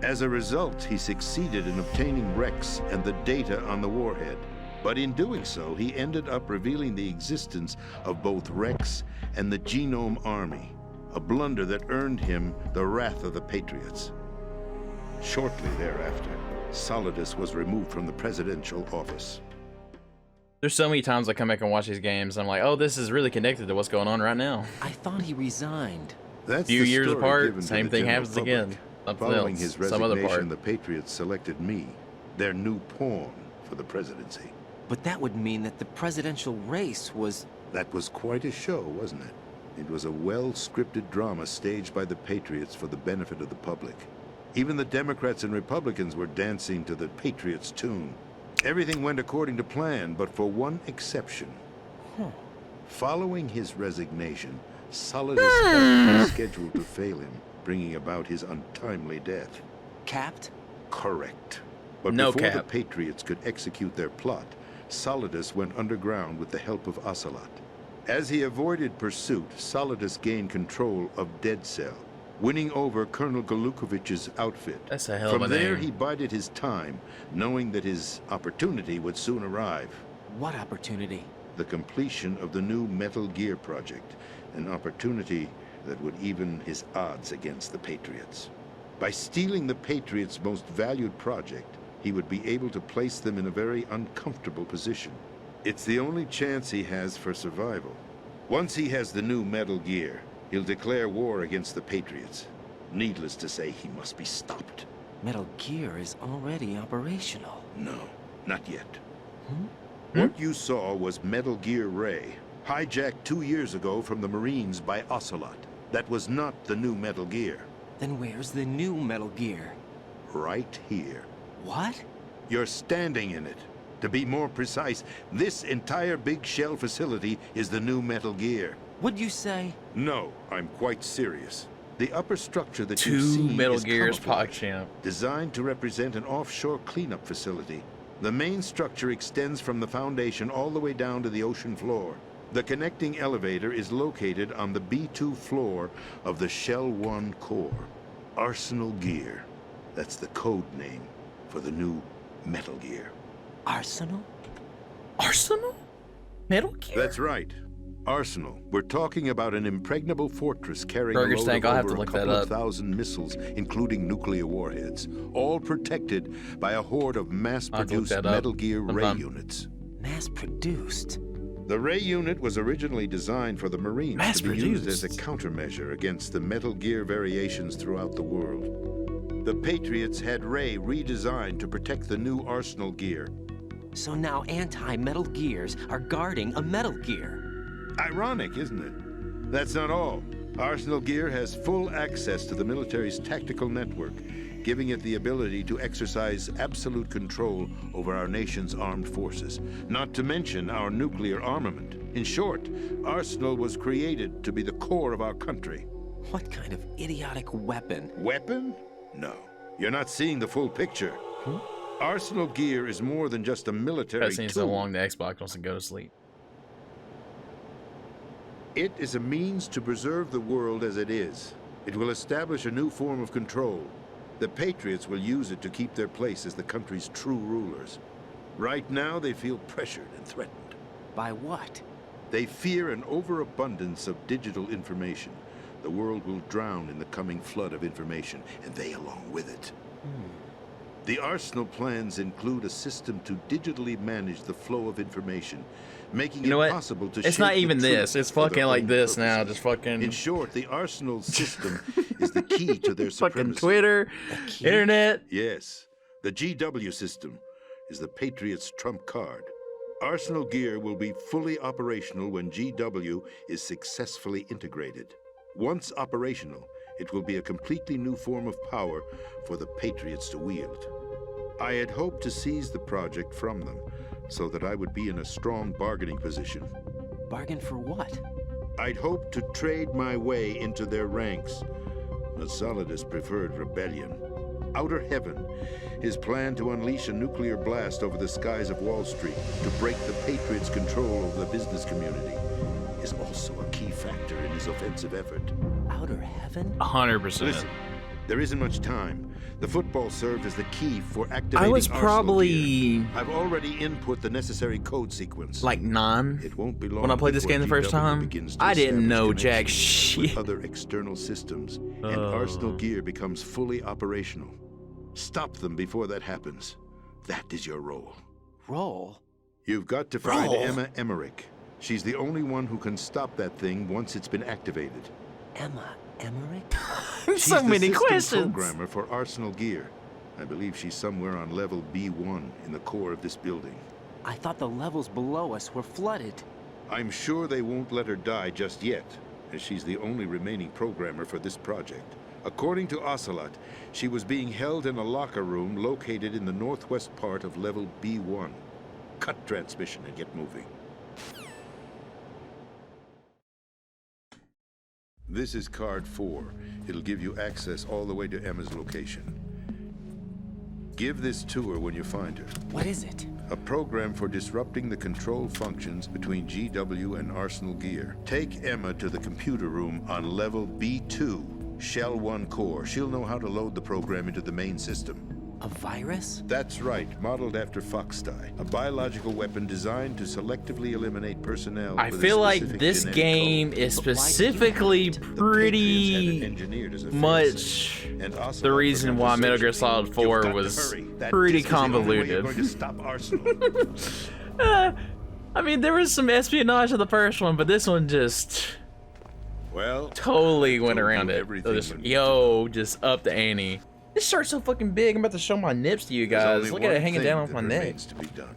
Speaker 10: As a result, he succeeded in obtaining Rex and the data on the warhead. But in doing so, he ended up revealing the existence of both Rex and the Genome Army, a blunder that earned him the wrath of the Patriots. Shortly thereafter, Solidus was removed from the presidential office.
Speaker 1: There's so many times I come back and watch these games, I'm like, oh, this is really connected to what's going on right now.
Speaker 2: I thought he resigned.
Speaker 10: That's
Speaker 1: Few
Speaker 10: the
Speaker 1: years
Speaker 10: story
Speaker 1: apart,
Speaker 10: given to
Speaker 1: same
Speaker 10: the
Speaker 1: thing
Speaker 10: general
Speaker 1: happens
Speaker 10: public.
Speaker 1: again. Something
Speaker 10: Following
Speaker 1: else,
Speaker 10: his
Speaker 1: some other
Speaker 10: resignation,
Speaker 1: part.
Speaker 10: the Patriots selected me, their new pawn for the presidency.
Speaker 2: But that would mean that the presidential race was...
Speaker 10: That was quite a show, wasn't it? It was a well-scripted drama staged by the Patriots for the benefit of the public. Even the Democrats and Republicans were dancing to the Patriots' tune. Everything went according to plan, but for one exception. Following his resignation, Solidus health was scheduled to fail him, bringing about his untimely death.
Speaker 2: Capped?
Speaker 10: Correct. But
Speaker 1: No
Speaker 10: before
Speaker 1: cap.
Speaker 10: the Patriots could execute their plot, Solidus went underground with the help of Ocelot. As he avoided pursuit, Solidus gained control of Dead Cell, winning over Colonel Galukovich's outfit.
Speaker 1: That's a hell of a
Speaker 10: From there,
Speaker 1: name.
Speaker 10: he bided his time, knowing that his opportunity would soon arrive.
Speaker 2: What opportunity?
Speaker 10: The completion of the new Metal Gear project, an opportunity that would even his odds against the Patriots. By stealing the Patriots' most valued project, he would be able to place them in a very uncomfortable position. It's the only chance he has for survival. Once he has the new Metal Gear, he'll declare war against the Patriots. Needless to say, he must be stopped.
Speaker 2: Metal Gear is already operational.
Speaker 10: No, not yet. What you saw was Metal Gear Ray, hijacked 2 years ago from the Marines by Ocelot. That was not the new Metal Gear.
Speaker 2: Then where's the new Metal Gear?
Speaker 10: Right here.
Speaker 2: What?
Speaker 10: You're standing in it. To be more precise, this entire big shell facility is the new Metal Gear.
Speaker 2: What'd you say?
Speaker 10: No, I'm quite serious. The upper structure that
Speaker 1: Two
Speaker 10: you've seen
Speaker 1: Metal
Speaker 10: is
Speaker 1: Gears
Speaker 10: camouflage,
Speaker 1: PogChamp.
Speaker 10: designed to represent an offshore cleanup facility. The main structure extends from the foundation all the way down to the ocean floor. The connecting elevator is located on the B2 floor of the Shell 1 core. Arsenal Gear. That's the code name for the new Metal Gear.
Speaker 2: Arsenal?
Speaker 1: Arsenal? Metal Gear?
Speaker 10: That's right. Arsenal. We're talking about an impregnable fortress carrying
Speaker 1: Burger
Speaker 10: a load
Speaker 1: Stank,
Speaker 10: of
Speaker 1: I'll have
Speaker 10: over
Speaker 1: to
Speaker 10: a
Speaker 1: look that
Speaker 10: couple of
Speaker 1: up.
Speaker 10: thousand missiles, including nuclear warheads, all protected by a horde of mass-produced
Speaker 1: that up
Speaker 10: Metal Gear Ray
Speaker 1: sometime.
Speaker 10: units.
Speaker 2: Mass-produced?
Speaker 10: The Ray unit was originally designed for the Marines to be used as a
Speaker 1: Mass-produced.
Speaker 10: countermeasure against the Metal Gear variations throughout the world. The Patriots had Ray redesigned to protect the new Arsenal Gear.
Speaker 2: So now anti-Metal Gears are guarding a Metal Gear.
Speaker 10: Ironic, isn't it? That's not all. Arsenal Gear has full access to the military's tactical network, giving it the ability to exercise absolute control over our nation's armed forces, not to mention our nuclear armament. In short, Arsenal was created to be the core of our country.
Speaker 2: What kind of idiotic weapon?
Speaker 10: Weapon? No. You're not seeing the full picture. Arsenal gear is more than just a military
Speaker 1: That seems
Speaker 10: tool.
Speaker 1: so long the Xbox wants to go to sleep.
Speaker 10: It is a means to preserve the world as it is. It will establish a new form of control. The Patriots will use it to keep their place as the country's true rulers. Right now, they feel pressured and threatened.
Speaker 2: By what?
Speaker 10: They fear an overabundance of digital information. The world will drown in the coming flood of information, and they along with it. The Arsenal plans include a system to digitally manage the flow of information, making
Speaker 1: You know
Speaker 10: it
Speaker 1: what?
Speaker 10: possible to
Speaker 1: It's
Speaker 10: shape
Speaker 1: not
Speaker 10: the
Speaker 1: even this.
Speaker 10: truth
Speaker 1: It's
Speaker 10: for their
Speaker 1: fucking like
Speaker 10: own
Speaker 1: this now.
Speaker 10: purposes.
Speaker 1: Just fucking
Speaker 10: In short, the Arsenal system is the key to their
Speaker 1: fucking
Speaker 10: supremacy.
Speaker 1: Twitter, internet.
Speaker 10: Yes, the GW system is the Patriots' trump card. Arsenal gear will be fully operational when GW is successfully integrated. Once operational, it will be a completely new form of power for the Patriots to wield. I had hoped to seize the project from them, so that I would be in a strong bargaining position.
Speaker 2: Bargain for what?
Speaker 10: I'd hoped to trade my way into their ranks. But Solidus preferred rebellion. Outer Heaven, his plan to unleash a nuclear blast over the skies of Wall Street to break the Patriots' control over the business community, is also a key factor in his offensive effort.
Speaker 2: Outer Heaven?
Speaker 1: 100%.
Speaker 10: Listen, there isn't much time. The football served as the key for activating
Speaker 1: I was
Speaker 10: Arsenal
Speaker 1: probably
Speaker 10: gear. I've already input the necessary code sequence.
Speaker 1: like 9
Speaker 10: It won't be long
Speaker 1: when I played this
Speaker 10: before
Speaker 1: game the first
Speaker 10: GW
Speaker 1: time.
Speaker 10: begins to
Speaker 1: I didn't
Speaker 10: establish
Speaker 1: know jack
Speaker 10: connections with
Speaker 1: shit.
Speaker 10: other external systems, and Arsenal gear becomes fully operational. Stop them before that happens. That is your role.
Speaker 2: Roll?
Speaker 10: You've got to find
Speaker 2: Roll?
Speaker 10: Emma Emmerich. She's the only one who can stop that thing once it's been activated.
Speaker 2: Emma Emmerich?
Speaker 10: She's
Speaker 1: So
Speaker 10: the
Speaker 1: many
Speaker 10: system
Speaker 1: questions.
Speaker 10: programmer for Arsenal gear. I believe she's somewhere on level B1 in the core of this building.
Speaker 2: I thought the levels below us were flooded.
Speaker 10: I'm sure they won't let her die just yet, as she's the only remaining programmer for this project. According to Ocelot, she was being held in a locker room located in the northwest part of level B1. Cut transmission and get moving. This is card 4. It'll give you access all the way to Emma's location. Give this to her when you find her.
Speaker 2: What is it?
Speaker 10: A program for disrupting the control functions between GW and Arsenal gear. Take Emma to the computer room on level B2, Shell 1 core. She'll know how to load the program into the main system.
Speaker 2: A virus?
Speaker 10: That's right, modeled after Foxdie, a biological weapon designed to selectively eliminate personnel.
Speaker 1: I
Speaker 10: with a
Speaker 1: feel like
Speaker 10: specific
Speaker 1: this
Speaker 10: genetic
Speaker 1: game
Speaker 10: code.
Speaker 1: is
Speaker 2: But why did you
Speaker 1: specifically
Speaker 10: The Patriots had it
Speaker 1: pretty
Speaker 10: engineered as a
Speaker 1: much
Speaker 10: failsafe, and Ocelot
Speaker 1: the reason
Speaker 10: forgot to
Speaker 1: why
Speaker 10: search
Speaker 1: Metal Gear
Speaker 10: it.
Speaker 1: Solid
Speaker 10: You've
Speaker 1: 4
Speaker 10: got to
Speaker 1: was
Speaker 10: hurry. That
Speaker 1: pretty
Speaker 10: disc is the only way
Speaker 1: convoluted.
Speaker 10: you're going to stop Arsenal.
Speaker 1: I mean, there was some espionage in the first one, but this one just
Speaker 10: Well,
Speaker 1: totally went
Speaker 10: told you
Speaker 1: around it.
Speaker 10: everything
Speaker 1: Just,
Speaker 10: when-
Speaker 1: yo, just up the ante. This shirt's so fucking big. I'm about to show my nips to you
Speaker 10: there's
Speaker 1: guys.
Speaker 10: only
Speaker 1: Look at
Speaker 10: one
Speaker 1: it hanging
Speaker 10: thing
Speaker 1: down off
Speaker 10: that
Speaker 1: my neck.
Speaker 10: remains to be done.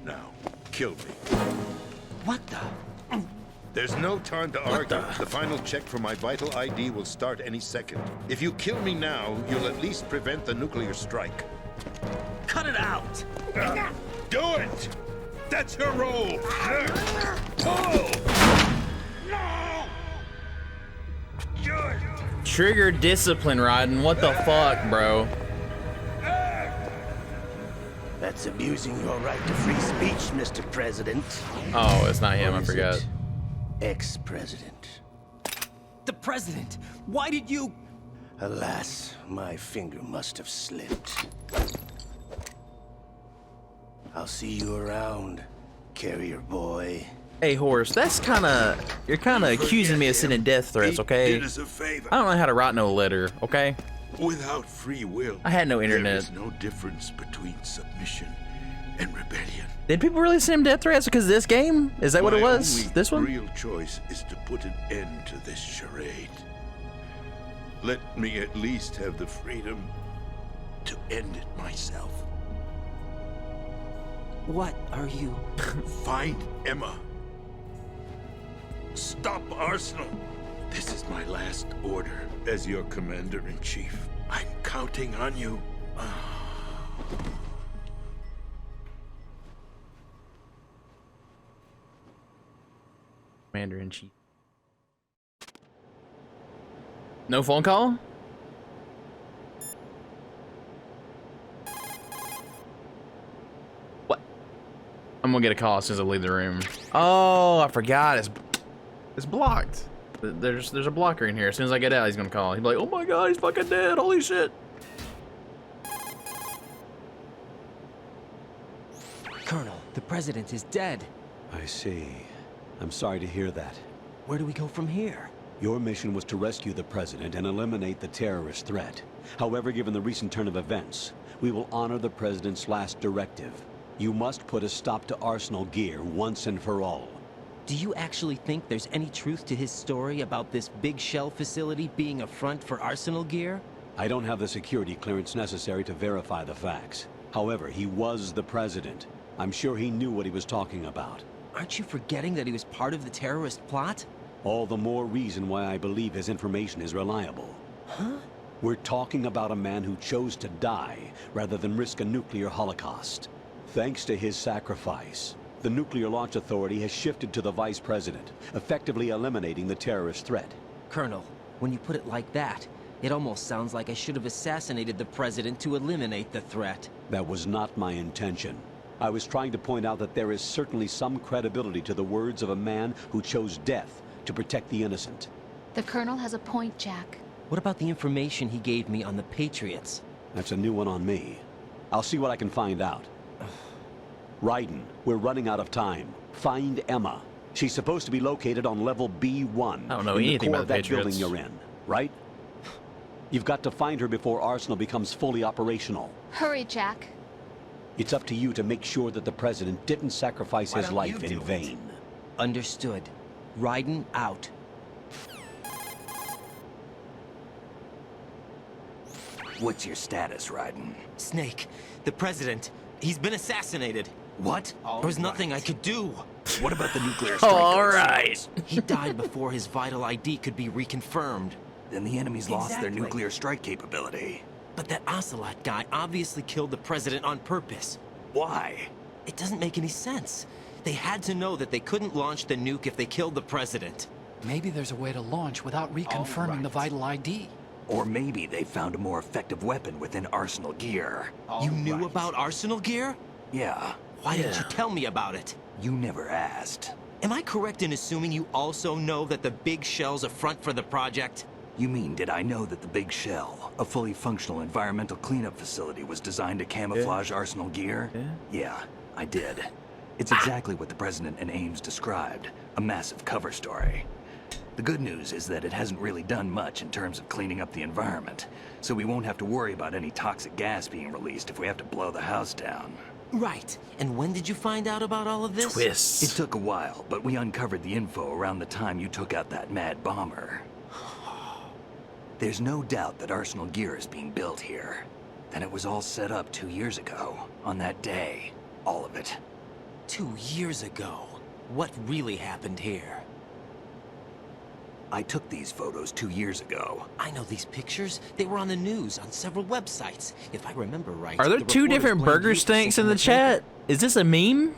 Speaker 10: Now, kill me.
Speaker 2: What the?
Speaker 10: There's no time to argue. The final check for my vital ID will start any second. If you kill me now, you'll at least prevent the nuclear strike.
Speaker 2: Cut it out!
Speaker 10: Do it! That's her role! Pull!
Speaker 1: Trigger discipline, Raiden. What the fuck, bro?
Speaker 11: That's abusing your right to free speech, Mr. President.
Speaker 1: Oh, it's not him.
Speaker 11: Or
Speaker 1: I
Speaker 11: is
Speaker 1: forgot.
Speaker 11: it Ex-President.
Speaker 2: The President! Why did you...
Speaker 11: Alas, my finger must have slipped. I'll see you around, carrier boy.
Speaker 1: Hey, Horse, that's you're kind of accusing me of sending death threats, okay?
Speaker 10: Did us a favor.
Speaker 1: I don't know how to write no letter, okay?
Speaker 10: Without free will,
Speaker 1: I had no
Speaker 10: there
Speaker 1: internet.
Speaker 10: is no difference between submission and rebellion.
Speaker 1: Did people really send him death threats because of this game? Is that what it
Speaker 10: My
Speaker 1: was?
Speaker 10: only
Speaker 1: This one?
Speaker 10: real choice is to put an end to this charade. Let me at least have the freedom to end it myself.
Speaker 2: What are you...
Speaker 12: Find Emma. Stop Arsenal. This is my last order as your commander-in-chief. I'm counting on you.
Speaker 1: Commander-in-chief. No phone call? What? I'm gonna get a call as soon as I leave the room. Oh, I forgot. It's blocked. There's a blocker in here. As soon as I get out, he's gonna call. He'll be like, oh my god, he's fucking dead. Holy shit.
Speaker 2: Colonel, the president is dead.
Speaker 5: I see. I'm sorry to hear that.
Speaker 2: Where do we go from here?
Speaker 5: Your mission was to rescue the president and eliminate the terrorist threat. However, given the recent turn of events, we will honor the president's last directive. You must put a stop to Arsenal Gear once and for all.
Speaker 2: Do you actually think there's any truth to his story about this big shell facility being a front for Arsenal Gear?
Speaker 5: I don't have the security clearance necessary to verify the facts. However, he was the president. I'm sure he knew what he was talking about.
Speaker 2: Aren't you forgetting that he was part of the terrorist plot?
Speaker 5: All the more reason why I believe his information is reliable.
Speaker 2: Huh?
Speaker 5: We're talking about a man who chose to die rather than risk a nuclear holocaust. Thanks to his sacrifice, the Nuclear Launch Authority has shifted to the vice president, effectively eliminating the terrorist threat.
Speaker 2: Colonel, when you put it like that, it almost sounds like I should have assassinated the president to eliminate the threat.
Speaker 5: That was not my intention. I was trying to point out that there is certainly some credibility to the words of a man who chose death to protect the innocent.
Speaker 6: The Colonel has a point, Jack.
Speaker 2: What about the information he gave me on the Patriots?
Speaker 5: That's a new one on me. I'll see what I can find out. Raiden, we're running out of time. Find Emma. She's supposed to be located on level B1.
Speaker 1: I don't know
Speaker 5: in
Speaker 1: anything
Speaker 5: the core
Speaker 1: about
Speaker 5: of
Speaker 1: the
Speaker 5: that building
Speaker 1: Patriots.
Speaker 5: you're in, right? You've got to find her before Arsenal becomes fully operational.
Speaker 6: Hurry, Jack.
Speaker 5: It's up to you to make sure that the president didn't sacrifice his life in vain.
Speaker 2: Understood. Raiden out.
Speaker 3: What's your status, Raiden?
Speaker 2: Snake, the president, he's been assassinated.
Speaker 3: What?
Speaker 2: There was nothing I could do.
Speaker 3: What about the nuclear strike?
Speaker 1: All right.
Speaker 2: He died before his vital ID could be reconfirmed.
Speaker 3: Then the enemy's lost their
Speaker 2: Exactly.
Speaker 3: nuclear strike capability.
Speaker 2: But that Ocelot guy obviously killed the president on purpose.
Speaker 3: Why?
Speaker 2: It doesn't make any sense. They had to know that they couldn't launch the nuke if they killed the president.
Speaker 4: Maybe there's a way to launch without reconfirming the vital ID.
Speaker 3: Or maybe they found a more effective weapon within Arsenal Gear.
Speaker 2: You knew about Arsenal Gear?
Speaker 3: Yeah,
Speaker 2: Why didn't you tell me about it?
Speaker 3: you never asked.
Speaker 2: Am I correct in assuming you also know that the big shell's a front for the project?
Speaker 3: You mean, did I know that the Big Shell, a fully functional environmental cleanup facility, was designed to camouflage Arsenal Gear? Yeah, I did. It's exactly what the President and Ames described, a massive cover story. The good news is that it hasn't really done much in terms of cleaning up the environment, so we won't have to worry about any toxic gas being released if we have to blow the house down.
Speaker 2: Right. And when did you find out about all of this?
Speaker 1: Twists.
Speaker 3: It took a while, but we uncovered the info around the time you took out that mad bomber. There's no doubt that Arsenal Gear is being built here. And it was all set up 2 years ago, on that day. All of it.
Speaker 2: 2 years ago. What really happened here?
Speaker 3: I took these photos 2 years ago.
Speaker 2: I know these pictures. They were on the news, on several websites. If I remember right.
Speaker 1: Are there
Speaker 2: the
Speaker 1: two
Speaker 2: reporters
Speaker 1: different
Speaker 2: blamed
Speaker 1: burger
Speaker 2: you for
Speaker 1: stinks in
Speaker 2: sinking
Speaker 1: the chat? Is this a meme?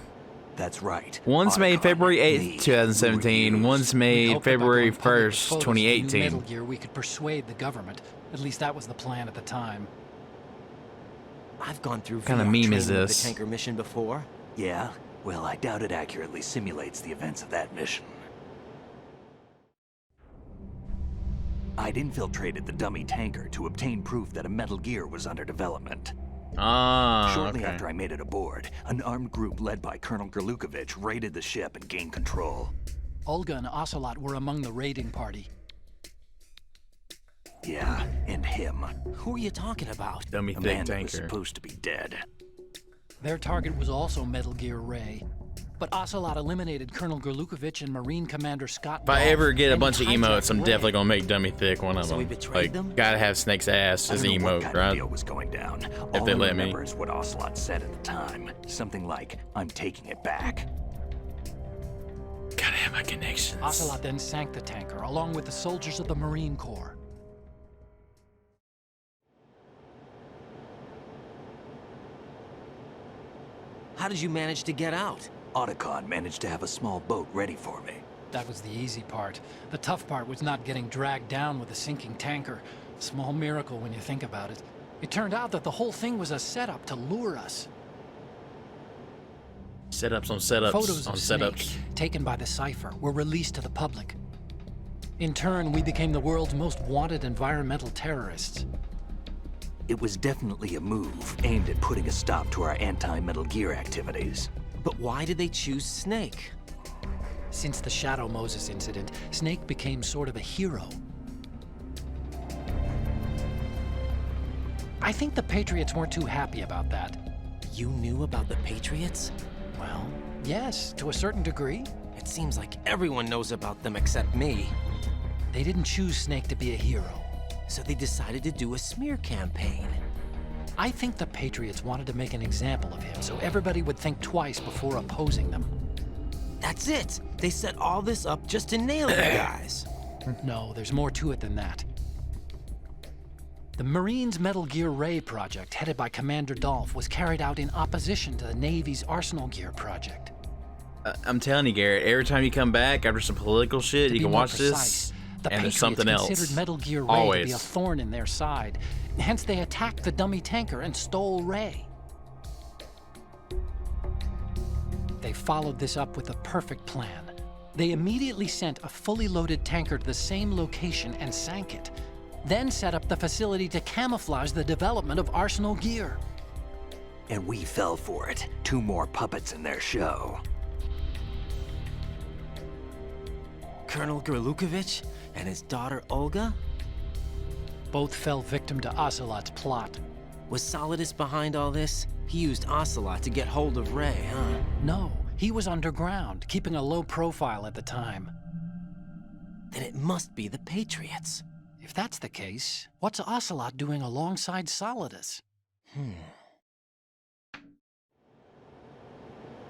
Speaker 3: That's right.
Speaker 1: One's made
Speaker 3: Otacon,
Speaker 1: February 8th,
Speaker 3: me,
Speaker 1: 2017.
Speaker 3: we were
Speaker 1: One's
Speaker 3: used.
Speaker 4: We
Speaker 1: made
Speaker 4: hoped that by
Speaker 1: February
Speaker 4: going public with
Speaker 1: 1st,
Speaker 4: photos of the new
Speaker 1: 2018.
Speaker 4: Metal Gear, we could persuade the government. At least that was the plan at the time.
Speaker 2: I've gone through
Speaker 1: What kind of
Speaker 2: VR
Speaker 1: meme is
Speaker 2: training of
Speaker 1: this?
Speaker 2: the tanker mission before.
Speaker 3: Yeah? Well, I doubt it accurately simulates the events of that mission. I'd infiltrated the dummy tanker to obtain proof that a Metal Gear was under development.
Speaker 1: Ah,
Speaker 3: Shortly
Speaker 1: okay.
Speaker 3: after I made it aboard, an armed group led by Colonel Gerlukovich raided the ship and gained control.
Speaker 4: Olga and Ocelot were among the raiding party.
Speaker 3: Yeah, and him.
Speaker 2: Who are you talking about?
Speaker 1: Dummy
Speaker 3: A
Speaker 1: thick
Speaker 3: man that was
Speaker 1: tanker.
Speaker 3: supposed to be dead.
Speaker 4: Their target was also Metal Gear Ray. But Ocelot eliminated Colonel Gerlukovich and Marine Commander Scott.
Speaker 1: If I ever get a
Speaker 4: and
Speaker 1: bunch of emotes, I'm
Speaker 4: hijacked
Speaker 1: definitely
Speaker 4: Ray.
Speaker 1: gonna make Dummy Thick one of
Speaker 2: So
Speaker 1: them.
Speaker 2: we betrayed
Speaker 1: Like,
Speaker 2: them?
Speaker 1: gotta have Snake's ass as
Speaker 3: I don't know
Speaker 1: emote,
Speaker 3: what kind
Speaker 1: right?
Speaker 3: of deal was going down.
Speaker 1: If
Speaker 3: All
Speaker 1: they
Speaker 3: I
Speaker 1: let me.
Speaker 3: remember is what Ocelot said at the time. Something like, "I'm taking it back."
Speaker 1: Gotta have my connections.
Speaker 4: Ocelot then sank the tanker, along with the soldiers of the Marine Corps.
Speaker 2: How did you manage to get out?
Speaker 3: Otacon managed to have a small boat ready for me.
Speaker 4: That was the easy part. The tough part was not getting dragged down with a sinking tanker. Small miracle when you think about it. It turned out that the whole thing was a setup to lure us.
Speaker 1: Setups on setups
Speaker 4: Photos
Speaker 1: on
Speaker 4: of
Speaker 1: setups.
Speaker 4: Snake, taken by the Cypher, were released to the public. In turn, we became the world's most wanted environmental terrorists.
Speaker 3: It was definitely a move aimed at putting a stop to our anti-Metal Gear activities.
Speaker 2: But why did they choose Snake?
Speaker 4: Since the Shadow Moses incident, Snake became sort of a hero. I think the Patriots weren't too happy about that.
Speaker 2: You knew about the Patriots?
Speaker 4: Well, yes, to a certain degree.
Speaker 2: It seems like everyone knows about them except me.
Speaker 4: They didn't choose Snake to be a hero.
Speaker 2: So they decided to do a smear campaign.
Speaker 4: I think the Patriots wanted to make an example of him so everybody would think twice before opposing them.
Speaker 2: That's it! They set all this up just to nail you guys.
Speaker 4: No, there's more to it than that. The Marines' Metal Gear Ray project, headed by Commander Dolph, was carried out in opposition to the Navy's Arsenal Gear project.
Speaker 1: I'm telling you, Garrett, every time you come back after some political shit,
Speaker 4: To
Speaker 1: you
Speaker 4: be
Speaker 1: can
Speaker 4: more
Speaker 1: watch
Speaker 4: precise,
Speaker 1: this,
Speaker 4: the
Speaker 1: and there's
Speaker 4: Patriots
Speaker 1: something else.
Speaker 4: considered Metal Gear Ray
Speaker 1: Always.
Speaker 4: to be a thorn in their side. Hence, they attacked the dummy tanker and stole Ray. They followed this up with a perfect plan. They immediately sent a fully loaded tanker to the same location and sank it. Then set up the facility to camouflage the development of Arsenal Gear.
Speaker 3: And we fell for it. 2 more puppets in their show.
Speaker 2: Colonel Gerlukovich and his daughter Olga?
Speaker 4: Both fell victim to Ocelot's plot.
Speaker 2: Was Solidus behind all this? He used Ocelot to get hold of Ray, huh?
Speaker 4: No, he was underground, keeping a low profile at the time.
Speaker 2: Then it must be the Patriots.
Speaker 4: If that's the case, what's Ocelot doing alongside Solidus?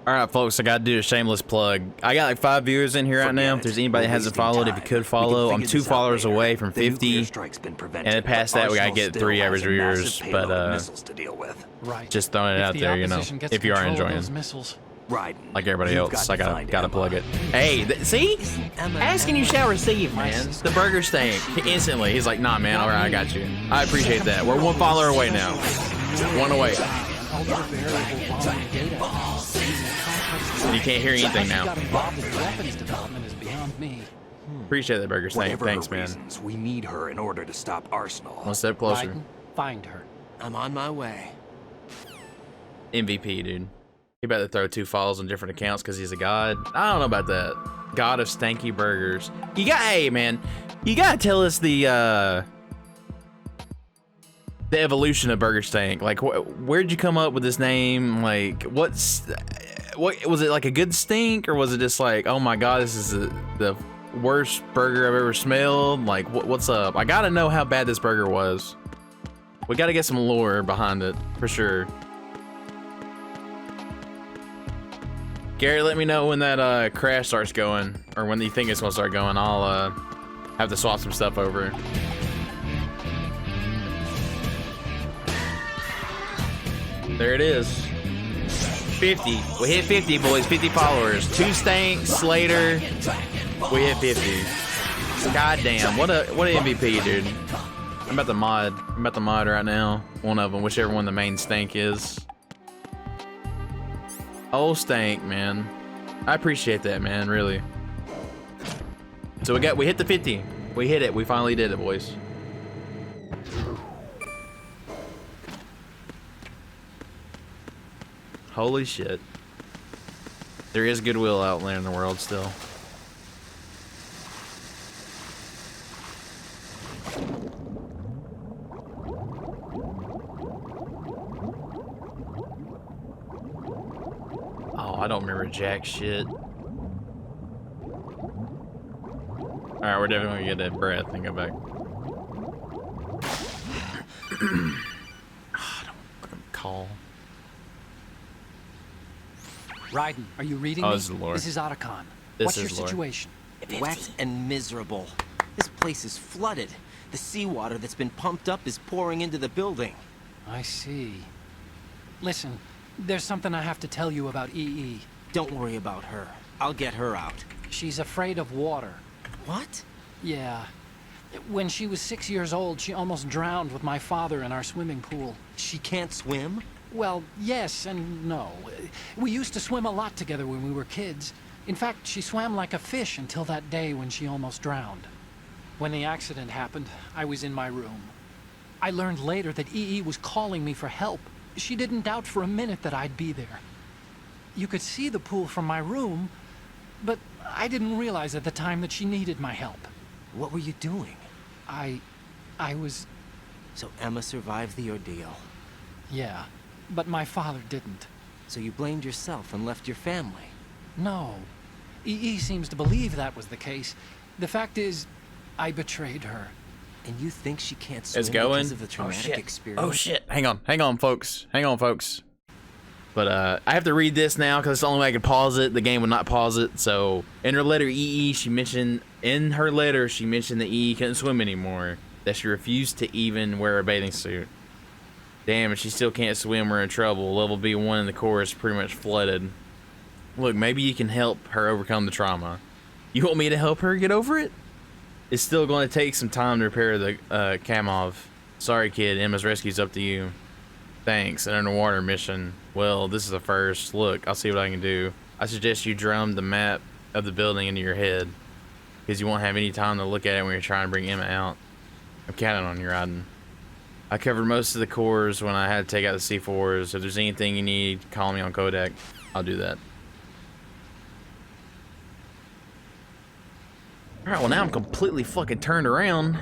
Speaker 1: All right, folks, I got to do a shameless plug. I got like 5 viewers in here right now. If there's anybody that hasn't followed, if you could follow, I'm 2 followers away from 50. And then past that, we got to get 3 average viewers. But
Speaker 4: Right.
Speaker 1: just throwing it
Speaker 4: If
Speaker 1: out
Speaker 4: the
Speaker 1: there, you know,
Speaker 4: opposition gets
Speaker 1: if you are
Speaker 4: control of
Speaker 1: enjoying.
Speaker 4: those missiles.
Speaker 3: Right.
Speaker 1: Like everybody
Speaker 3: You've
Speaker 1: else,
Speaker 3: got
Speaker 1: I
Speaker 3: to find
Speaker 1: gotta
Speaker 3: Emma.
Speaker 1: plug it. Hey, see? Asking you shall receive, man. The burger stank instantly. He's like, nah, man. All right, I got you. I appreciate that. We're 1 follower away now. 1 away. You can't hear anything now.
Speaker 4: Weapons development is beyond me.
Speaker 1: Appreciate that, burger stank.
Speaker 3: Whatever
Speaker 1: Thanks,
Speaker 3: her
Speaker 1: man.
Speaker 3: reasons, we need her in order to stop Arsenal.
Speaker 1: 1 step closer.
Speaker 4: Raiden, find her.
Speaker 2: I'm on my way.
Speaker 1: MVP, dude. He about to throw 2 follows on different accounts because he's a god. I don't know about that. God of stanky burgers. You got, hey man, you gotta tell us the evolution of Burger Stank. Like, where'd you come up with this name? Like, what was it, like a good stink, or was it just like, oh my god, this is the worst burger I've ever smelled? Like, what's up? I gotta know how bad this burger was. We gotta get some lore behind it for sure. Garrett, let me know when that crash starts going, or when you think it's gonna start going. I'll have to swap some stuff over. There it is. 50. We hit 50, boys. 50 followers. 2 stanks later. We hit 50. God damn. What an MVP, dude. I'm about to mod right now. One of them, whichever one the main stank is. Old stank, man. I appreciate that, man, really. So we hit the 50. We hit it. We finally did it, boys. Holy shit. There is goodwill out there in the world still. I don't remember jack shit. Alright, we're definitely gonna get that breath and go back. I don't fucking call.
Speaker 4: Raiden, are you reading
Speaker 1: Oh,
Speaker 4: me?
Speaker 1: this is Lord.
Speaker 4: This is Otacon.
Speaker 1: This
Speaker 4: What's
Speaker 1: is
Speaker 4: your
Speaker 1: Lord.
Speaker 4: situation?
Speaker 2: Wet and miserable. This place is flooded. The seawater that's been pumped up is pouring into the building.
Speaker 4: I see. Listen, there's something I have to tell you about EE.
Speaker 2: Don't worry about her. I'll get her out.
Speaker 4: She's afraid of water.
Speaker 2: What?
Speaker 4: Yeah. When she was 6 years old, she almost drowned with my father in our swimming pool.
Speaker 2: She can't swim?
Speaker 4: Well, yes and no. We used to swim a lot together when we were kids. In fact, she swam like a fish until that day when she almost drowned. When the accident happened, I was in my room. I learned later that EE was calling me for help. She didn't doubt for a minute that I'd be there. You could see the pool from my room, but I didn't realize at the time that she needed my help.
Speaker 2: What were you doing?
Speaker 4: I was...
Speaker 2: So Emma survived the ordeal.
Speaker 4: Yeah, but my father didn't.
Speaker 2: So you blamed yourself and left your family?
Speaker 4: No. EE seems to believe that was the case. The fact is, I betrayed her.
Speaker 2: And you think she can't swim
Speaker 1: It's going.
Speaker 2: because of the traumatic experience?
Speaker 1: Oh shit. Hang on, folks. Hang on, folks. But I have to read this now because it's the only way I can pause it. The game would not pause it. So in her letter, EE, she mentioned that EE couldn't swim anymore. That she refused to even wear a bathing suit. Damn, if she still can't swim, we're in trouble. Level B1 in the core is pretty much flooded. Look, maybe you can help her overcome the trauma. You want me to help her get over it? It's still going to take some time to repair the Kamov. Sorry, kid. Emma's rescue's up to you. Thanks. An underwater mission. Well, this is a first. Look, I'll see what I can do. I suggest you drum the map of the building into your head, because you won't have any time to look at it when you're trying to bring Emma out. I'm counting on you, Raiden. I covered most of the cores when I had to take out the C4s. If there's anything you need, call me on Kodak. I'll do that. Alright, well now I'm completely fucking turned around.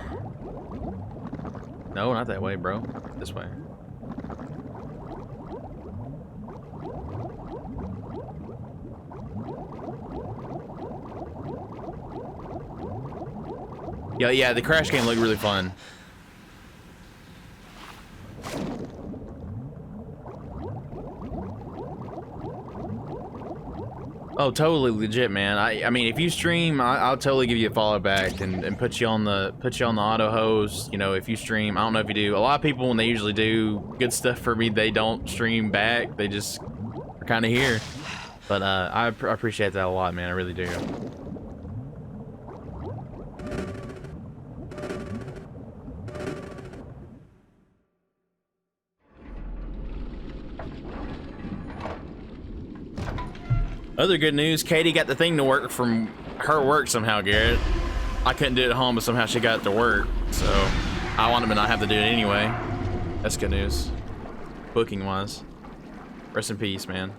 Speaker 1: No, not that way, bro. This way. Yeah, the Crash game looked really fun. Oh, totally legit, man. I mean, if you stream, I'll totally give you a follow back and put you on the auto host. You know, if you stream, I don't know if you do. A lot of people, when they usually do good stuff for me, they don't stream back. They just are kind of here. But I appreciate that a lot, man. I really do. Other good news, Katie got the thing to work from her work somehow, Garrett. I couldn't do it at home, but somehow she got it to work. So I want to not have to do it anyway. That's good news. Booking wise. Rest in peace, man.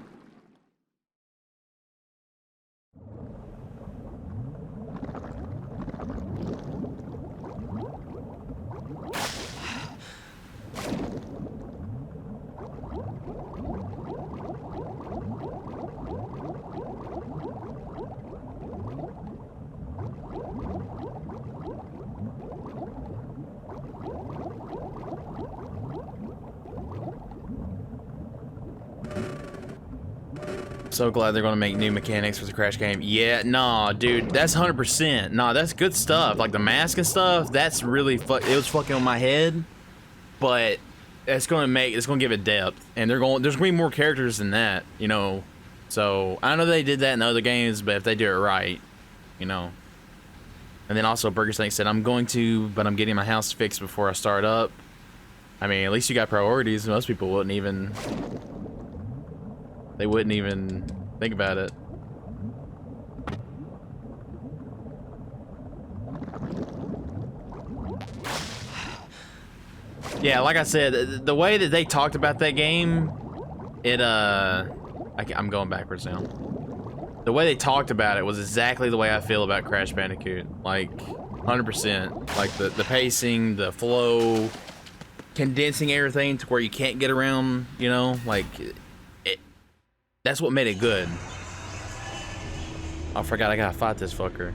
Speaker 1: So glad they're gonna make new mechanics for the Crash game. Yeah, nah, dude, that's 100%. Nah, that's good stuff. Like the mask and stuff, that's really it was fucking on my head, but it's gonna give it depth, and there's gonna be more characters than that, you know. So I know they did that in other games, but if they do it right, you know. And then also Burger Snake said, but I'm getting my house fixed before I start up. I mean, at least you got priorities. Most people wouldn't even think about it. Yeah, like I said, the way that they talked about that game, I'm going backwards now. The way they talked about it was exactly the way I feel about Crash Bandicoot. Like, 100%. Like, the pacing, the flow, condensing everything to where you can't get around, you know? Like, that's what made it good. I forgot I gotta fight this fucker.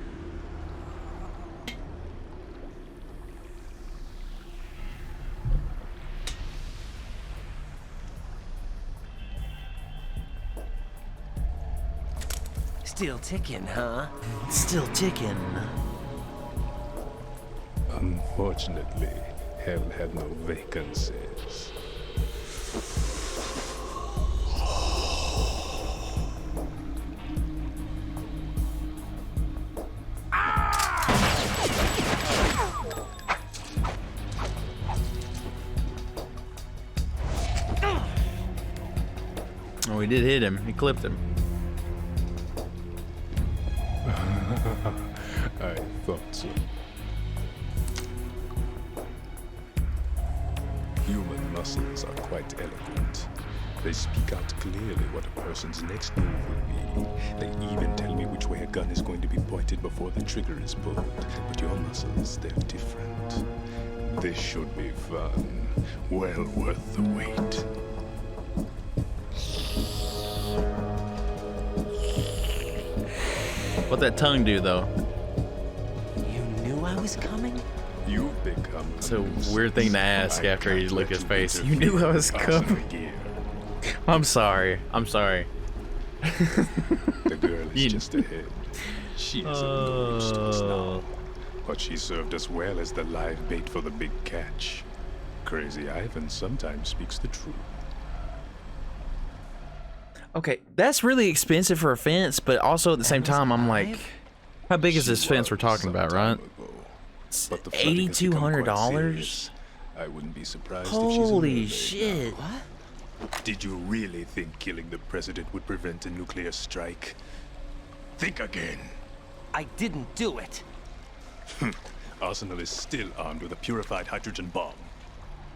Speaker 11: Still ticking, huh?
Speaker 1: Still ticking.
Speaker 13: Unfortunately, hell had no vacancies.
Speaker 1: Oh, we did hit him. He clipped him.
Speaker 13: I thought so. Human muscles are quite eloquent. They speak out clearly what a person's next move will be. They even tell me which way a gun is going to be pointed before the trigger is pulled. But your muscles, they're different. This should be fun. Well worth the wait.
Speaker 1: What'd that tongue do, though?
Speaker 11: You knew I was coming?
Speaker 13: You've become
Speaker 1: It's a weird thing to ask after he licked his face. You knew I was coming. I'm sorry. I'm sorry.
Speaker 13: The girl is just ahead. She is a ghost just now. But she served us well as the live bait for the big catch. Crazy Ivan sometimes speaks the truth.
Speaker 1: Okay, that's really expensive for a fence, but also at the same time, I'm like, how big is this fence we're talking about, right?
Speaker 13: But the flooding has become quite
Speaker 1: $8,200?
Speaker 13: serious. I wouldn't be surprised if she's
Speaker 1: Holy
Speaker 13: in her
Speaker 1: shit.
Speaker 13: now. What? Did you really think killing the president would prevent a nuclear strike? Think again.
Speaker 2: I didn't do it.
Speaker 13: Arsenal is still armed with a purified hydrogen bomb.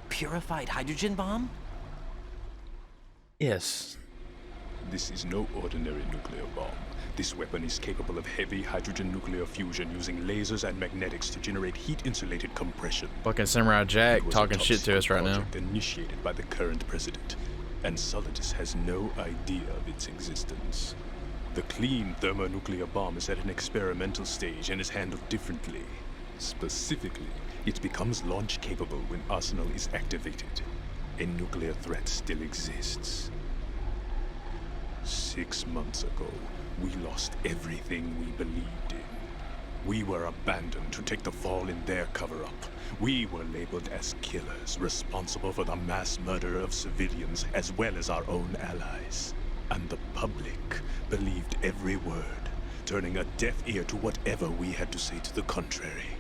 Speaker 2: Purified hydrogen bomb?
Speaker 1: Yes.
Speaker 13: This is no ordinary nuclear bomb. This weapon is capable of heavy hydrogen nuclear fusion using lasers and magnetics to generate heat-insulated compression.
Speaker 1: Fucking Samurai Jack talking shit to us right now.
Speaker 13: Project initiated by the current president, and Solidus has no idea of its existence. The clean thermonuclear bomb is at an experimental stage and is handled differently. Specifically, it becomes launch-capable when Arsenal is activated. A nuclear threat still exists. 6 months ago, we lost everything we believed in. We were abandoned to take the fall in their cover-up. We were labeled as killers, responsible for the mass murder of civilians as well as our own allies. And the public believed every word, turning a deaf ear to whatever we had to say to the contrary.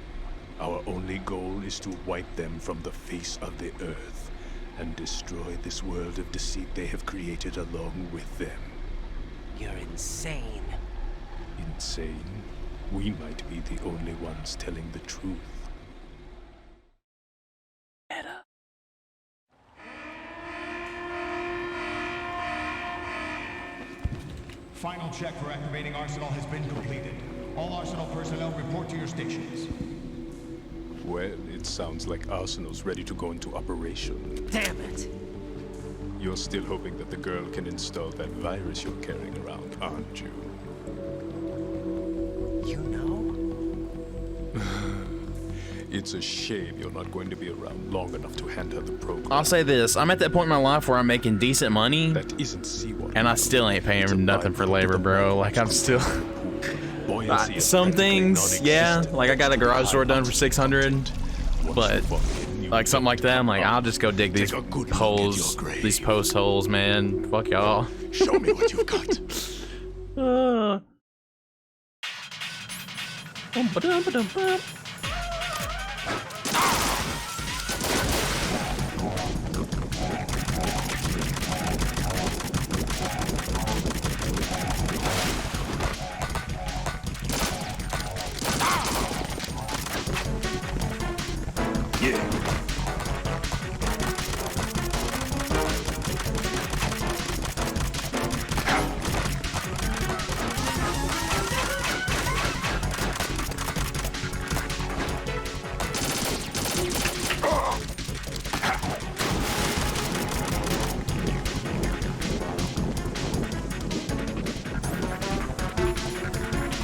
Speaker 13: Our only goal is to wipe them from the face of the earth and destroy this world of deceit they have created along with them.
Speaker 11: You're insane.
Speaker 13: Insane? We might be the only ones telling the truth.
Speaker 7: Final check for activating Arsenal has been completed. All Arsenal personnel report to your stations.
Speaker 13: Well, it sounds like Arsenal's ready to go into operation.
Speaker 11: Damn it!
Speaker 13: You're still hoping that the girl can install that virus you're carrying around, aren't you?
Speaker 11: You know?
Speaker 13: It's a shame you're not going to be around long enough to hand her the program.
Speaker 1: I'll say this, I'm at that point in my life where I'm making decent money,
Speaker 13: That isn't seawater.
Speaker 1: and I still ain't paying nothing for labor, bro. Like, I'm still... some things, yeah, like I got a garage door done for 600, but like something like that, I'm like, I'll just go dig these holes, these post holes, man. Fuck y'all.
Speaker 13: Show me what you've got.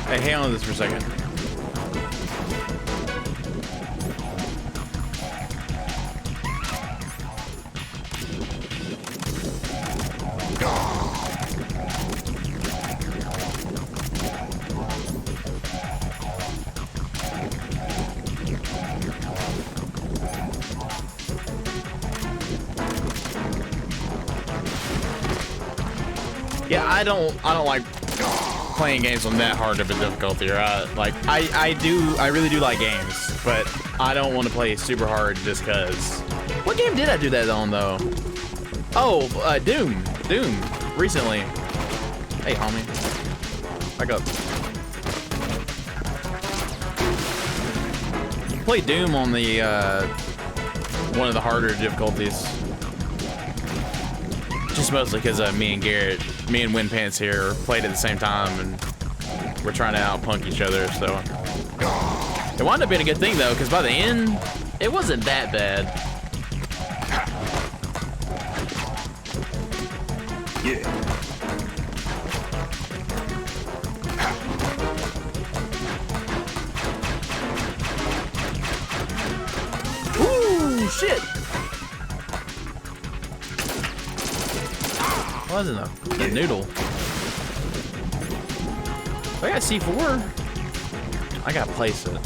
Speaker 1: Hey, hang on to this for a second. Yeah, I don't like playing games on that hard of a difficulty, right? Like, I really do like games, but I don't want to play super hard just cause. What game did I do that on though? Oh, Doom, recently. Hey, homie, back up. Played Doom on the one of the harder difficulties. Just mostly because me and Winpants here played at the same time, and we're trying to outpunk each other. So it wound up being a good thing though, because by the end, it wasn't that bad.
Speaker 12: Yeah.
Speaker 1: Ooh, shit! Wasn't a noodle. I got C4. I gotta place it.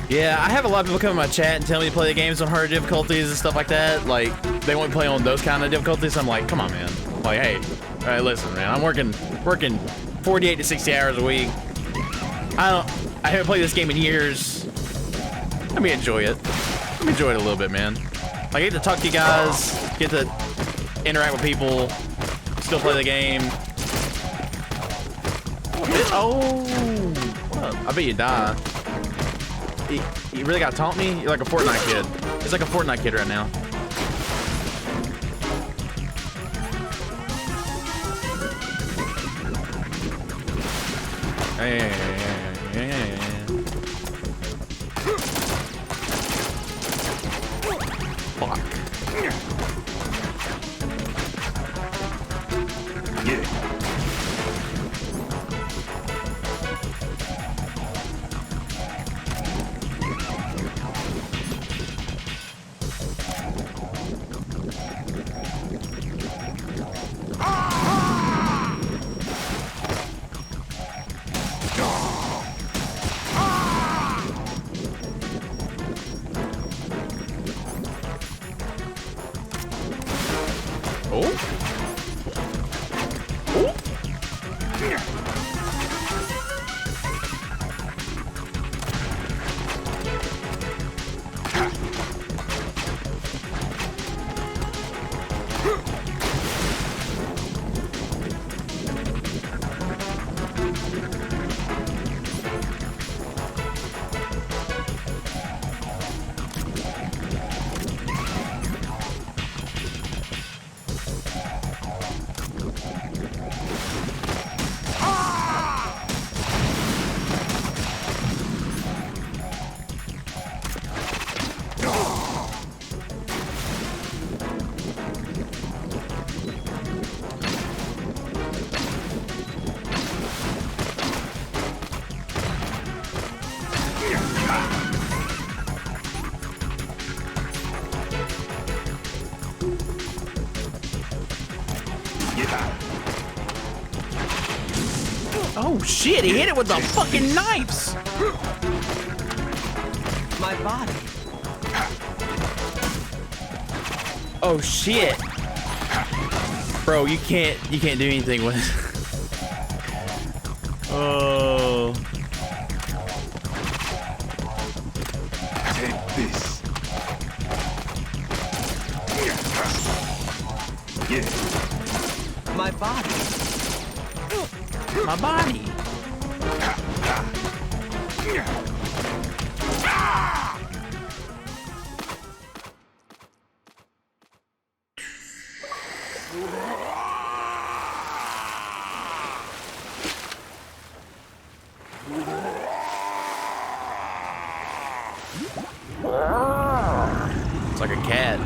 Speaker 1: Yeah, I have a lot of people come in my chat and tell me to play the games on hard difficulties and stuff like that. Like, they want to play on those kind of difficulties. I'm like, come on, man. Like, hey, all right, listen, man. I'm working 48 to 60 hours a week. I haven't played this game in years. Let me enjoy it. Let me enjoy it a little bit, man. Like, I get to talk to you guys, get to interact with people, still play the game. Oh, what up? I bet you die. You really gotta taunt me? You're like a Fortnite kid. It's like a Fortnite kid right now. Hey. Fuck.
Speaker 12: Yeah.
Speaker 1: Oh shit, he hit it with the fucking knives!
Speaker 2: My body.
Speaker 1: Oh shit. Bro, you can't do anything with it. Oh.
Speaker 13: Take this.
Speaker 2: My body.
Speaker 1: My body. It's like a cat.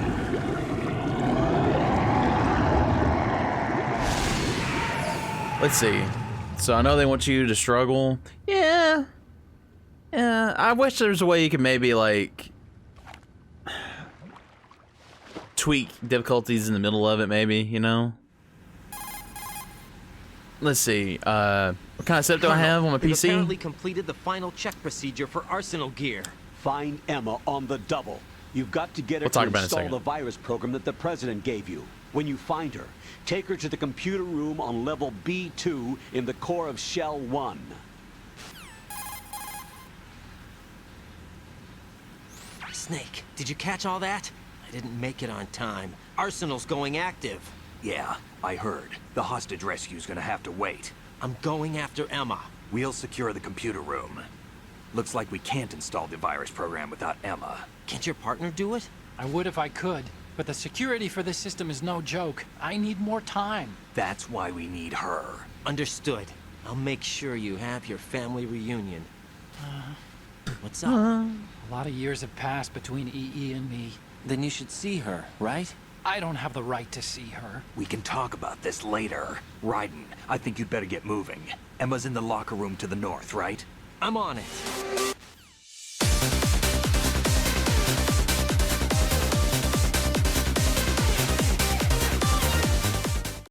Speaker 1: Let's see. So I know they want you to struggle. Yeah. Yeah. I wish there was a way you could maybe like tweak difficulties in the middle of it, maybe, you know? Let's see. What kind of setup do I have on my
Speaker 2: You've
Speaker 1: PC?
Speaker 2: apparently completed the final check procedure for arsenal gear.
Speaker 5: Find Emma on the double. You've got to get her
Speaker 1: We'll talk
Speaker 5: to
Speaker 1: about it in a
Speaker 5: install
Speaker 1: second.
Speaker 5: the virus program that the president gave you. When you find her, take her to the computer room on level B2 in the core of Shell 1.
Speaker 2: Snake, did you catch all that? I didn't make it on time. Arsenal's going active.
Speaker 3: Yeah, I heard. The hostage rescue's gonna have to wait.
Speaker 2: I'm going after Emma.
Speaker 3: We'll secure the computer room. Looks like we can't install the virus program without Emma.
Speaker 2: Can't your partner do it?
Speaker 4: I would if I could, but the security for this system is no joke. I need more time.
Speaker 3: That's why we need her.
Speaker 2: Understood. I'll make sure you have your family reunion. What's up?
Speaker 4: A lot of years have passed between EE and me.
Speaker 2: Then you should see her, right?
Speaker 4: I don't have the right to see her.
Speaker 3: We can talk about this later. Raiden, I think you'd better get moving. Emma's in the locker room to the north, right?
Speaker 2: I'm on it.